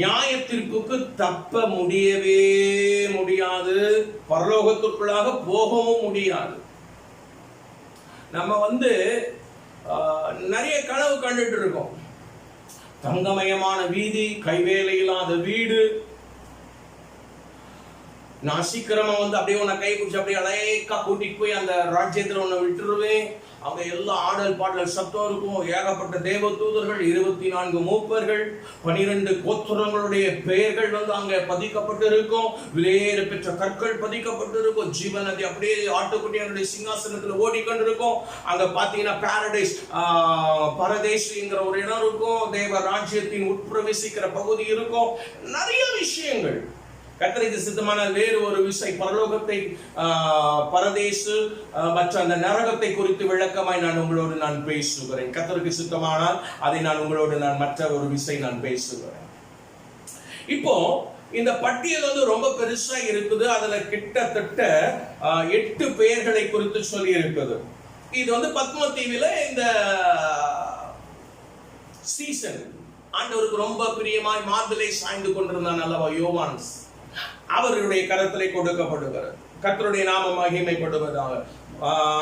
நியாயத்திற்கு தப்ப முடியவே முடியாது, பரலோகத்திற்குள்ளாக போகவும் முடியாது. நம்ம நிறைய கனவு கண்டுட்டு இருக்கோம். தங்கமயமான வீதி, கைவேலை இல்லாத வீடு, நான் சீக்கிரமா அப்படியே உன்னை கை பிடிச்சி அப்படியே அலைக்கா கூட்டிட்டு போய் அந்த ராஜ்யத்துல உன்னை விட்டுருவேன். அவங்க எல்லா ஆடல் பாடல் சத்தம் இருக்கும், ஏகப்பட்ட தேவ தூதர்கள், 24 மூப்பர்கள், 12 கோத்திரங்களுடைய பெயர்கள் அங்க பதிக்கப்பட்டு இருக்கும், விலையேற பெற்ற கற்கள் பதிக்கப்பட்டு இருக்கும், ஜீவ நதி அப்படியே ஆட்டுக்குட்டியானுடைய சிங்காசனத்துல ஓடிக்கொண்டு இருக்கும். அங்க பாத்தீங்கன்னா பாரடைஸ், பரதேசிங்கிற ஒரு இடம் இருக்கும், தேவ ராஜ்யத்தின் உட்பிரவேசிக்கிற பகுதி இருக்கும், நிறைய விஷயங்கள். கர்த்தருக்கு சித்தமான வேறு ஒரு விசை பரலோகத்தை, பரதேசு மற்ற அந்த நரகத்தை குறித்து விளக்கமாய் நான் பேசுகிறேன். கர்த்தருக்கு சித்தமானால் அதை உங்களோடு மற்ற ஒரு விசை பேசுகிறேன். இப்போ இந்த பட்டியல் ரொம்ப பெருசா இருக்குது. அதுல கிட்டத்தட்ட 8 பெயர்களை குறித்து சொல்லி இருக்குது. இது பத்மதீவில இந்த சீசன் ஆண்டவருக்கு ரொம்ப பிரியமாய் மார்பிலை சாய்ந்து கொண்டிருந்தான் அல்லவா யோவான். அவருடைய கரத்திலே கொடுக்கப்படுகிறது. கர்த்தருடைய நாமம் மகிமைப்படுவதாக.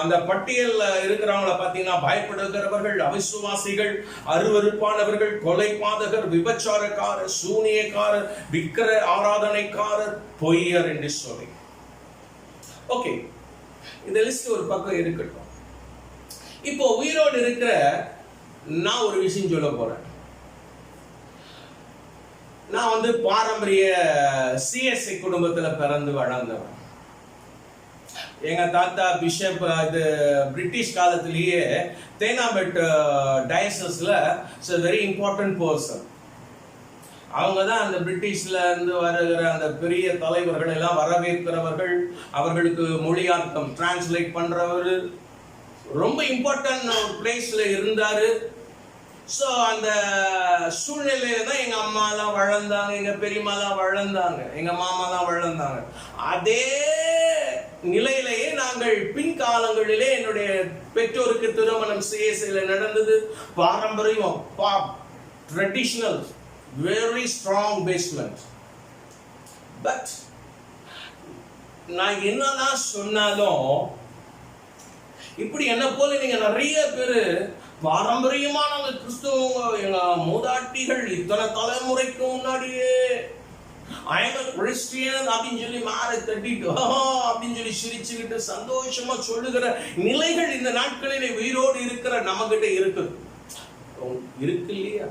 அந்த பட்டியல்ல இருக்கிறவங்கள பாத்தீங்கன்னா பயப்படுகிறவர்கள், அவிசுவாசிகள், அருவருப்பானவர்கள், கொலைபாதகர், விபச்சாரக்காரர், சூனியக்காரர், விக்கிர ஆராதனைக்காரர், பொய்யர் என்று சொல்லி. ஓகே, இந்த லிஸ்ட் ஒரு பக்கம் இருக்கட்டும். இப்போ உயிரோடு இருக்கிற நான் ஒரு விஷயம் சொல்ல போறேன். நான் பாரம்பரிய சிஎஸ்ஐ குடும்பத்துல பிறந்து வளர்ந்தவன். எங்க தாத்தா பிஷப் இது பிரிட்டிஷ் காலத்திலேயே தேனாம்பேட் டயசஸ்ல வெரி இம்பார்ட்டன்ட் பர்சன். அவங்க தான் அந்த பிரிட்டிஷ்ல இருந்து வருகிற அந்த பெரிய தலைவர்கள் எல்லாம் வரவேற்கிறவர்கள், அவர்களுக்கு மொழியார்த்தம் டிரான்ஸ்லேட் பண்றவர், ரொம்ப இம்பார்ட்டன்ட் பிளேஸ்ல இருந்தாரு. ஸோ அந்த சூழ்நிலையில தான் எங்க அம்மாலாம் வளர்ந்தாங்க, எங்க பெரியம்மாலாம் வளர்ந்தாங்க, எங்க மாமாலாம் வளர்ந்தாங்க. அதே நிலையிலேயே நாங்கள் பின்காலங்களிலே என்னுடைய பெற்றோருக்கு திருமணம் சிஎஸ்ஐல நடந்தது. பாரம்பரியம், traditional, very strong basement. But நான் என்னதான் சொன்னாலும் இப்படி என்ன போல நீங்க நிறைய பேரு பாரம்பரியமா நாங்க கிறிஸ்துவங்க, எங்க மூதாட்டிகள் இத்தனை தலைமுறைக்கு முன்னாடியே I am a Christian அப்படின்னு சொல்லி மாற தட்டிட்டு அப்படின்னு சொல்லி சிரிச்சுக்கிட்டு சந்தோஷமா சொல்லுகிற நிலைகள் இந்த நாட்களிலே உயிரோடு இருக்கிற நம்ம கிட்ட இருக்கு இல்லையா?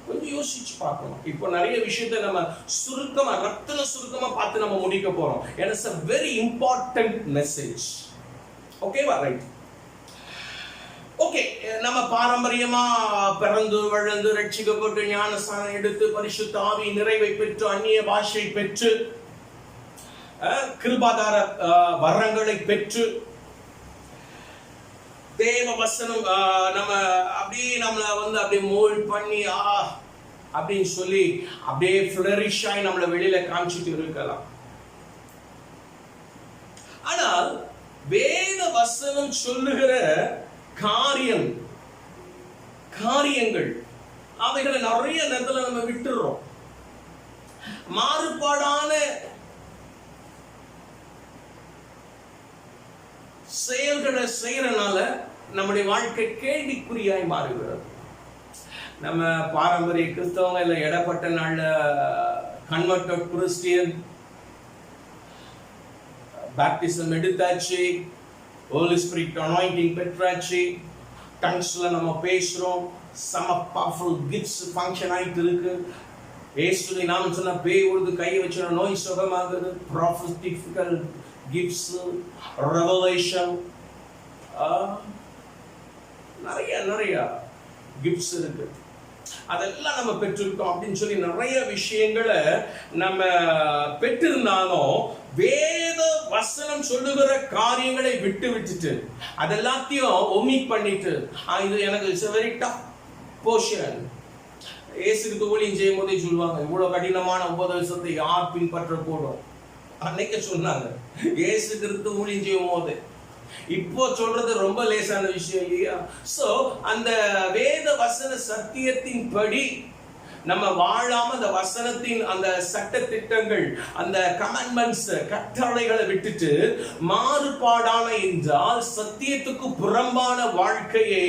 கொஞ்சம் யோசிச்சு பார்க்கணும். இப்போ நிறைய விஷயத்தை நம்ம சுருக்கமா ரத்தின சுருக்கமா பார்த்து நம்ம முடிக்க போறோம். It's a very important message. ஓகேவா? ரைட். ஓகே, நம்ம பாரம்பரியமா பிறந்து வளர்ந்து ரட்சிக்கப்பட்டு ஞானஸ்நானம் எடுத்து பரிசுத்த ஆவி நிறைவை பெற்று அந்நிய பாஷை பெற்று கிருபாதார வரங்களை பெற்று தேவ வசனம் நம்ம அப்படியே நம்மள அப்படியே மோல்ட் பண்ணி அப்படின்னு சொல்லி அப்படியே ஃபிளரிஷ் ஆகி நம்மள வெளியில காமிச்சிட்டு இருக்கலாம். ஆனால் வேத வசனம் சொல்லுகிற காரியங்கள் அவைகளை நிறைய நேரத்துல நம்ம விட்டுறோம். மாறுபாடான செயல்களை செய்யறனால நம்முடைய வாழ்க்கை கேள்விக்குறியாய் மாறுகிறது. நம்ம பாரம்பரிய கிறிஸ்தவங்க இல்ல இடப்பட்ட நாள்ல கன்வெர்டட் கிறிஸ்டியன், பேப்டிசம் எடுத்தாச்சு, Holy Spirit anointing பெற்றாச்சு, டங்ஸ்ல நம்ம பேசுறோம், some powerful gifts function ஆயிட்டு இருக்கு. இயேசுவை நாம சொன்ன பேய் உழுது கையை வச்சு நோய் சுகமாகுது, prophetical gifts, revelation, நிறைய gifts இருக்கு. அதெல்லாம் நம்ம பெற்றிருக்கோம் அப்படின்னு சொல்லி நிறைய விஷயங்களை நம்ம பெற்றிருந்தாலும் வேத வசனம் சொல்லுகிற காரியங்களை விட்டுட்டு அதெல்லாத்தையும் ஒமிட் பண்ணிட்டு இது எனக்கு it's a very tough portion. இயேசுக்கு ஊழியம் செய்யும் போதே சொல்லுவாங்க, இவ்வளவு கடினமான உபதேசத்தை யார் பின்பற்ற கூடும் அன்னைக்கு சொன்னாங்க இயேசு கிறிஸ்து ஊழியம் செய்யும் போது. இப்போ சொல்றது ரொம்ப லேசான விஷயம் இல்லையா? சோ அந்த வேத வசன சத்தியத்தின் படி நம்ம வாழாம அந்த வசனத்தின் அந்த சட்ட திட்டங்கள், அந்த கமாண்ட்மெண்ட்ஸ், கட்டளைகளை விட்டுட்டு மாறுபாடான என்றால் சத்தியத்துக்கு புறம்பான வாழ்க்கையை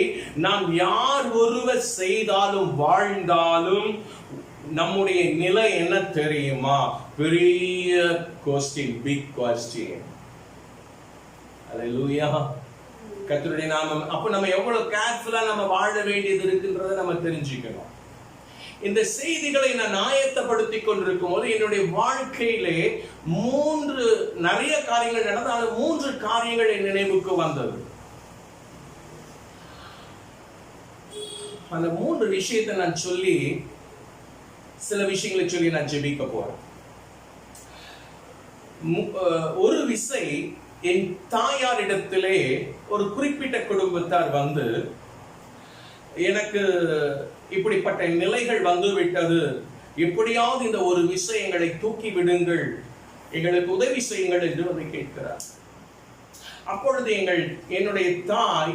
நாம் யார் ஒருவர் செய்தாலும் வாழ்ந்தாலும் நம்முடைய நிலை என்ன தெரியுமா? பெரிய கொஸ்டின், பிக் கொஸ்டின். அல்லேலூயா, கர்த்தருடைய நாமம். அப்ப நம்ம எவ்வளவு கேர்ஃபுல்லா நம்ம வாழ வேண்டியது இருக்குன்றதை நம்ம தெரிஞ்சுக்கணும். இந்த செய்திகளை நான் ஆயத்தப்படுத்திக் கொண்டிருக்கும் போது என்னுடைய வாழ்க்கையிலே நிறைய காரியங்கள் நடந்தாலும் 3 காரியங்கள் என் நினைவுக்கு வந்தது. அந்த 3 விஷயத்தை நான் சொல்லி சில விஷயங்களை சொல்லி நான் ஜெபிக்க போறேன். ஒரு விசை என் தாயாரிடத்திலே ஒரு குறிப்பிட்ட குடும்பத்தார் வந்து எனக்கு இப்படிப்பட்ட நிலைகள் வந்து விட்டது, எப்படியாவது இந்த ஒரு விஷயங்களை தூக்கி விடுங்கள், எங்களுக்கு உதவி செய்யுங்கள் என்று வந்து கேட்கிறார். அப்பொழுது என்னுடைய தாய்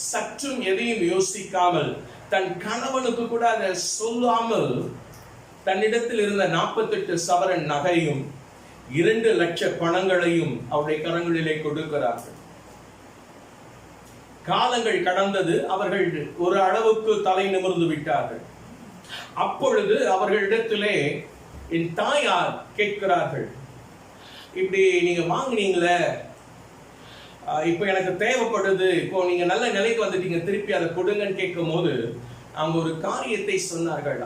சற்றும் எதையும் யோசிக்காமல், தன் கணவனுக்கு கூட அதை சொல்லாமல் தன்னிடத்தில் இருந்த 48 சவரன் நகையும் 2 லட்சம் பணங்களையும் அவருடைய கரங்களிலே கொடுக்கிறார்கள். காலங்கள் கடந்தது. அவர்கள் ஒரு அளவுக்கு தலை நிமிர்ந்து விட்டார்கள். அப்பொழுது அவர்களிடத்திலே என் தாயார் கேட்கிறார்கள், இப்படி நீங்க வாங்குனீங்களே, இப்ப எனக்கு தேவைப்படுது, இப்போ நீங்க நல்ல நிலைக்கு வந்துட்டீங்க, திருப்பி அதை கொடுங்கன்னு கேட்கும் போது அவங்க ஒரு காரியத்தை சொன்னார்கள்.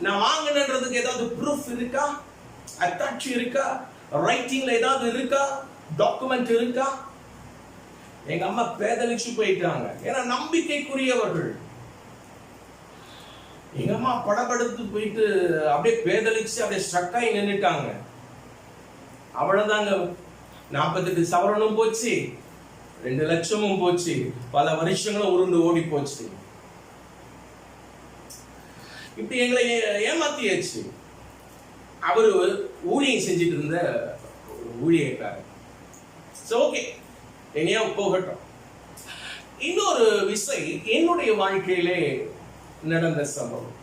நான் வாங்கினதுக்கு ஏதாவது ப்ரூஃப் இருக்கா, அத்தாட்சி இருக்கா, ரைட்டிங்ல ஏதாவது இருக்கா, டாக்குமெண்ட் இருக்கா? எங்க அம்மா பேதலிச்சு போயிட்டாங்க. ஏன்னா நம்பிக்கைக்குரியவர்கள். எங்க அம்மா படபடுத்து போயிட்டு அப்படியே பேதலிச்சு அப்படியே ஸ்ட்ரக்காய் நின்னுட்டாங்க. அவ்வளவுதாங்க. 48 சவரனும் போச்சு, 2 லட்சமும் போச்சு, பல வருஷங்களும் உருண்டு ஓடி போச்சு. இப்படி எங்களை ஏமாத்தியாச்சு. அவரு ஊழியம் செஞ்சுட்டு இருந்த ஊழியக்காரர். ஓகே, என்னையா போகட்டும். இன்னொரு விசை என்னுடைய வாழ்க்கையிலே நடந்த சம்பவம்.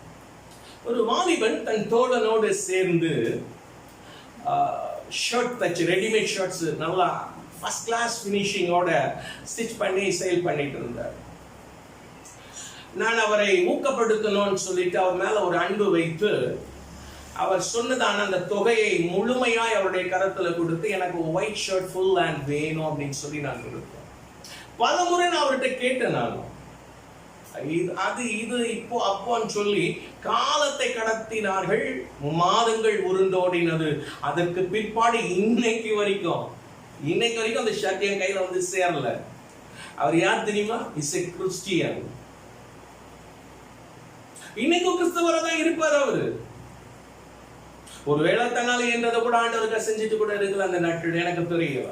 ஒரு வாலிபன் தன் தோழனோடு சேர்ந்து ஷர்ட் தச்சு, ரெடிமேட் ஷர்ட்ஸ் நல்லா ஃபர்ஸ்ட் கிளாஸ் ஃபினிஷிங்கோட ஸ்டிச் பண்ணி சேல் பண்ணிட்டு இருந்தார். நான் அவரை ஊக்கப்படுத்தணும்னு சொல்லிட்டு அவர் மேல ஒரு அன்பு வைத்து அவர் சொன்னதான அந்த தொகையை முழுமையாய் அவருடைய கரத்துல கொடுத்து, எனக்கு ஒயிட் ஷர்ட் ஃபுல் ஹேண்ட் வேணும் அப்படின்னு சொல்லி நான் கொடுத்தேன். பல முறை நான் அவர்கிட்ட கேட்டேன். நான் அது இது இப்போ அப்போன்னு சொல்லி காலத்தை கடத்தினார்கள். மாதங்கள் உருண்டோடினது. அதற்கு பிற்பாடு இன்னைக்கு வரைக்கும் அந்த ஷர்ட் என் கையில வந்து சேரல. அவர் யார் தெரியுமா? Is a Christian. இன்னைக்கும் கிறிஸ்தவராக தான் இருப்பார் அவரு. ஒருவேளை தன்னால என்றதை கூட ஆண்டவருக்கு செஞ்சுட்டு கூட இருக்கல அந்த நாட்கள், எனக்கு தெரியல.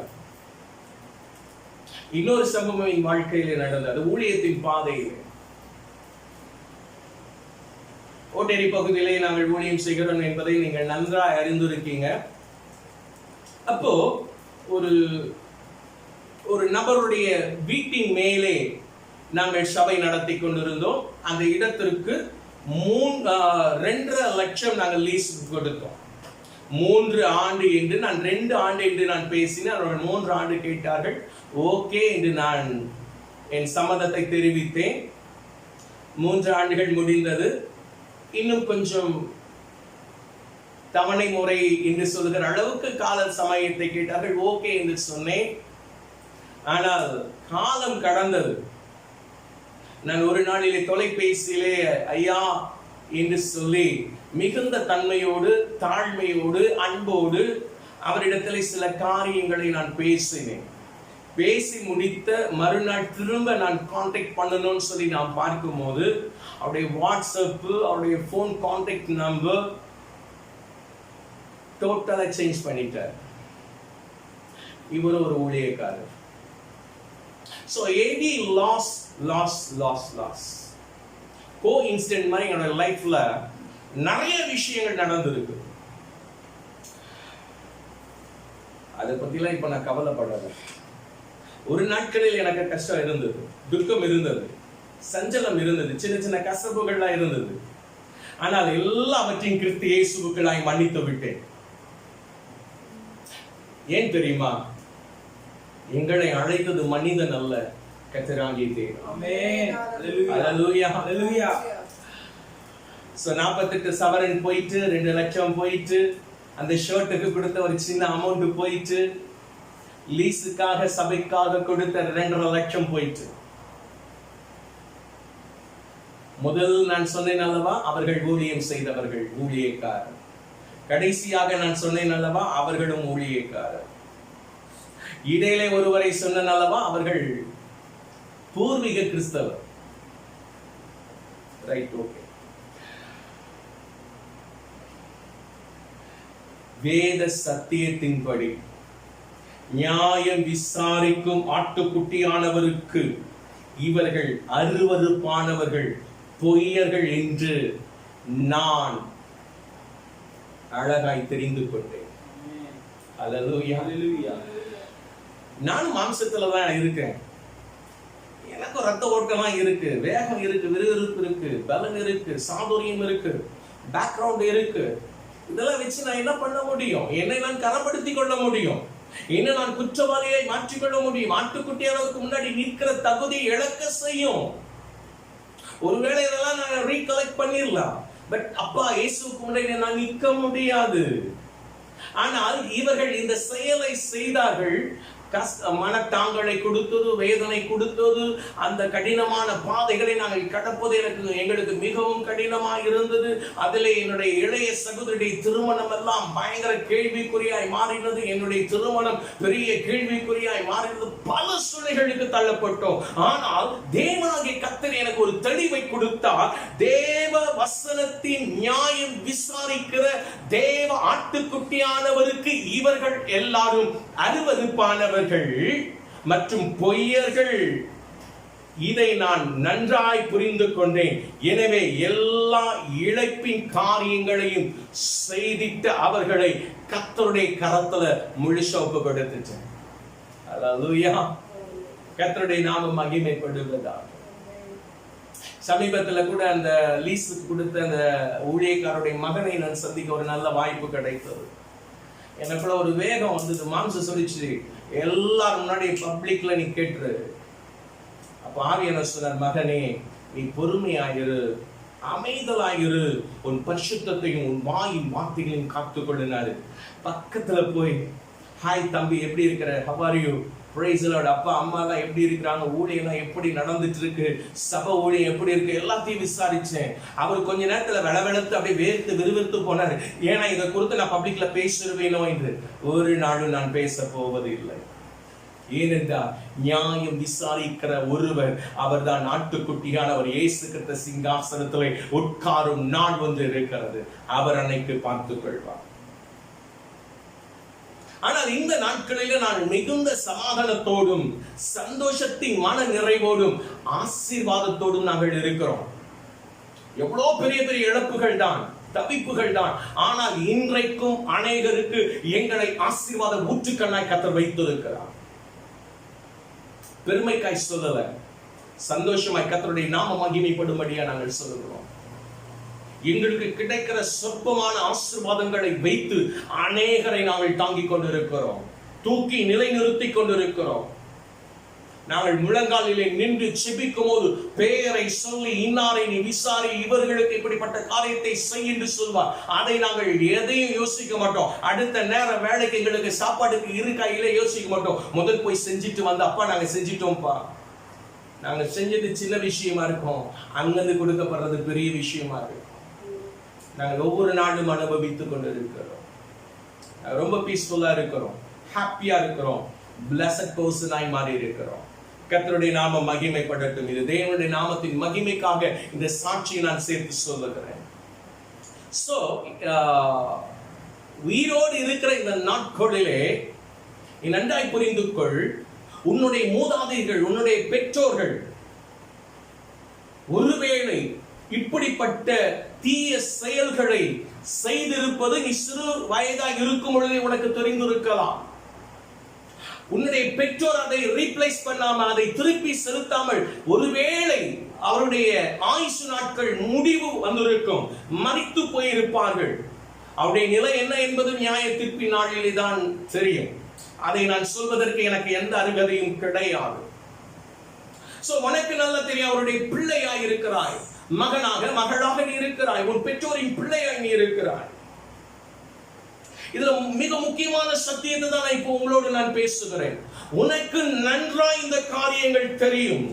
இன்னொரு சம்பவம் என் வாழ்க்கையிலே நடந்தது. ஊழியத்தின் பாதையிலே ஓட்டேரி பகுதியிலே நாங்கள் ஊழியம் செய்கிறோம் என்பதை நீங்கள் நன்றாக அறிந்திருக்கீங்க. அப்போ ஒரு நபருடைய வீட்டின் மேலே நாங்கள் சபை நடத்தி கொண்டிருந்தோம். அந்த இடத்திற்கு 2.5 லட்சம் நாங்கள் லீஸ் கொடுத்தோம். 3 ஆண்டு என்று நான் 2 ஆண்டு என்று நான் பேசினேன். அவர்கள் 3 ஆண்டு கேட்டார்கள். ஓகே என்று நான் என் சம்மதத்தை தெரிவித்தேன். 3 ஆண்டுகள் முடிந்தது. இன்னும் கொஞ்சம் தவணை முறை என்று சொல்லுகிற அளவுக்கு கால சமயத்தை கேட்டார்கள். ஓகே என்று சொன்னேன். ஆனால் காலம் கடந்தது. நான் ஒரு நாளிலே தொலைபேசியிலே ஐயா என்று சொல்லி மிகுந்த தன்மையோடு, தாழ்மையோடு, அன்போடு அவரிடத்திலே சில காரியங்களை நான் பேசினேன். பேசி முடித்த மறுநாள் திரும்ப நான் கான்டாக்ட் பண்ணணும்னு சொல்லி நான் பார்க்கும்போது அவருடைய வாட்ஸ்அப், அவருடைய போன் கான்டாக்ட் நம்பர் டோட்டலா சேஞ்ச் பண்ணிட்டார். இவர் ஒரு ஊழியக்காரர். So AD loss co-incident மாதிரி என்னோட லைஃப்ல நிறைய விஷயங்கள் நடந்திருக்கு. அதை பத்திலாம் இப்ப நான் கவலைப்படல. ஒரு நாட்களில் எனக்கு கஷ்டம் இருந்தது, துக்கம் இருந்தது, சஞ்சலம் இருந்தது, சின்ன சின்ன கசப்புகள்லாம் இருந்தது. ஆனால் எல்லாவற்றையும் கிறிஸ்து இயேசுவுக்கு நான் மன்னித்து விட்டேன். ஏன் தெரியுமா? எங்களை அழைத்தது மனிதன் அல்ல, கர்த்தராகிய தேவன். ஆமென். ஹல்லேலூயா, ஹல்லேலூயா. சோ 48 சவரன் போயிட்டு, 2 லட்சம் போயிட்டு, அந்த ஷர்ட்டுக்கு கொடுத்த ஒரு சின்ன அமௌண்ட் போயிட்டு, லீஸுக்காக சபைக்காக கொடுத்த 2.5 லட்சம் போயிட்டு. முதல் நான் சொன்னேன் அல்லவா, அவர்கள் ஊழியம் செய்தவர்கள், ஊழியக்காரர். கடைசியாக நான் சொன்னேன் அல்லவா, அவர்களும் ஊழியக்காரர். இடையிலே ஒருவரை சொன்னேன் அல்லவா, அவர்கள் பூர்வீக கிறிஸ்தவர். Right, okay. வேத சத்தியத்தின்படி நியாயம் விசாரிக்கும் ஆட்டுக்குட்டியானவருக்கு இவர்கள் அருவருப்பானவர்கள், பொய்யர்கள் என்று நான் அழகாய் தெரிந்து கொண்டேன். அல்லேலூயா, அல்லேலூயா. நானும் மாம்சத்துல தான் இருக்கேன். எனக்கும் ரத்த ஓட்டம்லாம் இருக்கு, வேகம் இருக்கு, விறுவிறுப்பு இருக்கு, பலன் இருக்கு, சாதுரியம் இருக்கு. பேக்ரவுண்ட் இருக்கு. இதெல்லாம் வச்சு நான் என்ன பண்ண முடியும்? என்னை நான் கனப்படுத்திக் கொள்ள முடியும், என்ன நான் குற்றவாளியை மாற்றிக்கொள்ள முடியும். ஆட்டுக்குட்டியானதுக்கு முன்னாடி நிற்கிற தகுதி இழக்க செய்யும். ஒருவேளை இதெல்லாம் நான் ரீகலெக்ட் பண்ணிடலாம், பட் அப்பா இயேசுவுக்கு முன்னாடி நான் நிற்க முடியாது. ஆனால் இவர்கள் இந்த செயலை செய்தார்கள். மனத்தாங்களை கொடுத்தது, வேதனை கொடுத்தது, அந்த கடினமான பாதைகளை நாங்கள் கடப்பது எங்களுக்கு மிகவும் கடினமாக இருந்தது. அதிலே என்னுடைய இளைய சகோதரியுடைய திருமணம் எல்லாம் பயங்கர கேள்விக்குறியாய் மாறினது. என்னுடைய திருமணம் பெரிய கேள்விக்குறியாய் மாறினது. பல சூழ்நிலைகளுக்கு தள்ளப்பட்டோம். ஆனால் தேவனாகிய கர்த்தர் எனக்கு ஒரு தெளிவை கொடுத்தார். தேவ வசனத்தின் நியாயம் விசாரிக்கிற தேவ ஆட்டுக்குட்டியானவருக்கு இவர்கள் எல்லாரும் அருவருப்பானவர் மற்றும் பொய்யர்கள். இதை நான் நன்றாய் புரிந்து கொண்டேன். எனவே எல்லா இழைப்பின் காரியங்களையும் செய்திட்டு அவர்களை கர்த்தருடைய கரத்துல முழுசா ஒப்பு கொடுத்துட்டேன். அல்லேலூயா. கர்த்தருடைய நாமம் மகிமைப்படுவதாக. சமீபத்துல கூட அந்த லீஸுக்கு கொடுத்த அந்த ஊழியக்காரருடைய மகனை நான் சந்திக்க ஒரு நல்ல வாய்ப்பு கிடைத்தது. எனக்குள்ள ஒரு வேகம் வந்தது, மாம்ச சொல்லிச்சு, எல்லாரும் முன்னாடி பப்ளிக்ல நீ கேட்டுரு. அப்ப ஆவியானவர் சொன்னார், மகனே நீ பொறுமையாயிரு, அமைதலாயிரு, உன் பரிசுத்தத்தையும் உன் வாயின் வார்த்தைகளையும் காத்துக்கொள்ளினாரு. பக்கத்துல போய், ஹாய் தம்பி, எப்படி இருக்கிற, how are you, praise the Lord, அப்பா அம்மா எல்லாம் எப்படி இருக்கிறாங்க, ஊழியம் எப்படி நடந்துட்டு இருக்கு, சபை ஊழியம் எப்படி இருக்கு, எல்லாத்தையும் விசாரிச்சேன். அவர் கொஞ்ச நேரத்துல வெளவெளத்து அப்படியே வேர்த்து விறுவிறுத்து போனாரு. ஏன்னா இதை குறித்து நான் பப்ளிக்ல பேசுவேனோ என்று. ஒரு நாளும் நான் பேச போவது இல்லை. ஏனென்றால் நியாயம் விசாரிக்கிற ஒருவர், அவர் தான் நாட்டுக்குட்டியானவர். இயேசு கிறிஸ்து சிங்காசனத்திலே உட்காரும் நாள் வந்து இருக்கிறது. அவர் அன்னைக்கு பார்த்துக் கொள்வார். ஆனால் இந்த நாட்களில நான் மிகுந்த சமாதானத்தோடும் சந்தோஷத்தின் மன நிறைவோடும் ஆசீர்வாதத்தோடும் நாங்கள் இருக்கிறோம். எவ்வளவு பெரிய பெரிய இழப்புகள் தான், தவிப்புகள் தான். ஆனால் இன்றைக்கும் அநேகருக்கு எங்களை ஆசீர்வாத ஊற்றுக்கண்ணாய் கர்த்தர் வைத்திருக்கிறார். பெருமைக்காய் சொல்லல, சந்தோஷமாய் கர்த்தருடைய நாம மகிமைப்படும்படியா நாங்கள் சொல்லுகிறோம். எங்களுக்கு கிடைக்கிற சொற்பமான ஆசீர்வாதங்களை வைத்து அநேகரை நாங்கள் தாங்கிக் கொண்டிருக்கிறோம், தூக்கி நிலைநிறுத்திக் கொண்டிருக்கிறோம். நாங்கள் முழங்காலிலே நின்று செபிக்கும் போது பெயரை சொல்லி, இன்னாரை நீ விசாரி, இவர்களுக்கு இப்படிப்பட்ட காரியத்தை செய் என்று சொல்வார். அதை நாங்கள் எதையும் யோசிக்க மாட்டோம். அடுத்த நேர வேலைக்கு எங்களுக்கு சாப்பாடுக்கு இருக்கா இல்லை யோசிக்க மாட்டோம். முதல் போய் செஞ்சுட்டு வந்து, அப்பா நாங்க செஞ்சிட்டோம்ப்பா. நாங்க செஞ்சது சின்ன விஷயமா இருக்கும், அங்கிருந்து கொடுக்கப்படுறது பெரிய விஷயமா இருக்கும். நாங்கள் ஒவ்வொரு நாளும் அனுபவித்துக் கொண்டு இருக்கிறோம். ரொம்ப பீஸ்ஃபுல்லா இருக்கிறோம், ஹாப்பியா இருக்கிறோம், பிளஸட் பர்சனாய் மாறி இருக்கிறோம். கர்த்தருடைய நாமம் மகிமைப்படட்டும். இது தேவனுடைய நாமத்தின் மகிமைக்காக இந்த சாட்சியை நான் சேர்த்து சொல்லுகிறேன். சோ உயிரோடு இருக்கிற இந்த நாட்களிலே நன்றாய் புரிந்து கொள், உன்னுடைய மூதாதையர்கள், உன்னுடைய பெற்றோர்கள் ஒருவேளை இப்படிப்பட்ட தீய செயல்களை செய்திருப்பது நீ சிறு வயதாக இருக்கும் பொழுதே உனக்கு தெரிந்திருக்கலாம். உன்னுடைய பெற்றோர் அதை ரீப்ளேஸ் பண்ணாம, அதை திருப்பி செலுத்தாமல் ஒருவேளை அவருடைய ஆயுசு நாட்கள் முடிவு வந்திருக்கும், மரித்து போயிருப்பார்கள். அவருடைய நிலை என்ன என்பது நியாய தீர்ப்பின் நாளிலே தான் தெரியும். அதை நான் சொல்வதற்கு எனக்கு எந்த அருகதையும் கிடையாது. சோ உனக்கு நல்லா தெரியும், அவருடைய பிள்ளையாய் இருக்கிறாய், மகனாக மகளாக நீ இருக்கிறாய், உன் பெற்றோரின் பிள்ளையாய் நீ இருக்கிறாய். இதுல மிக முக்கியமான சத்தியத்தை தான் இப்போ உங்களோடு நான் பேசுகிறேன். உனக்கு நன்றாய் இந்த காரியங்கள் தெரியும்.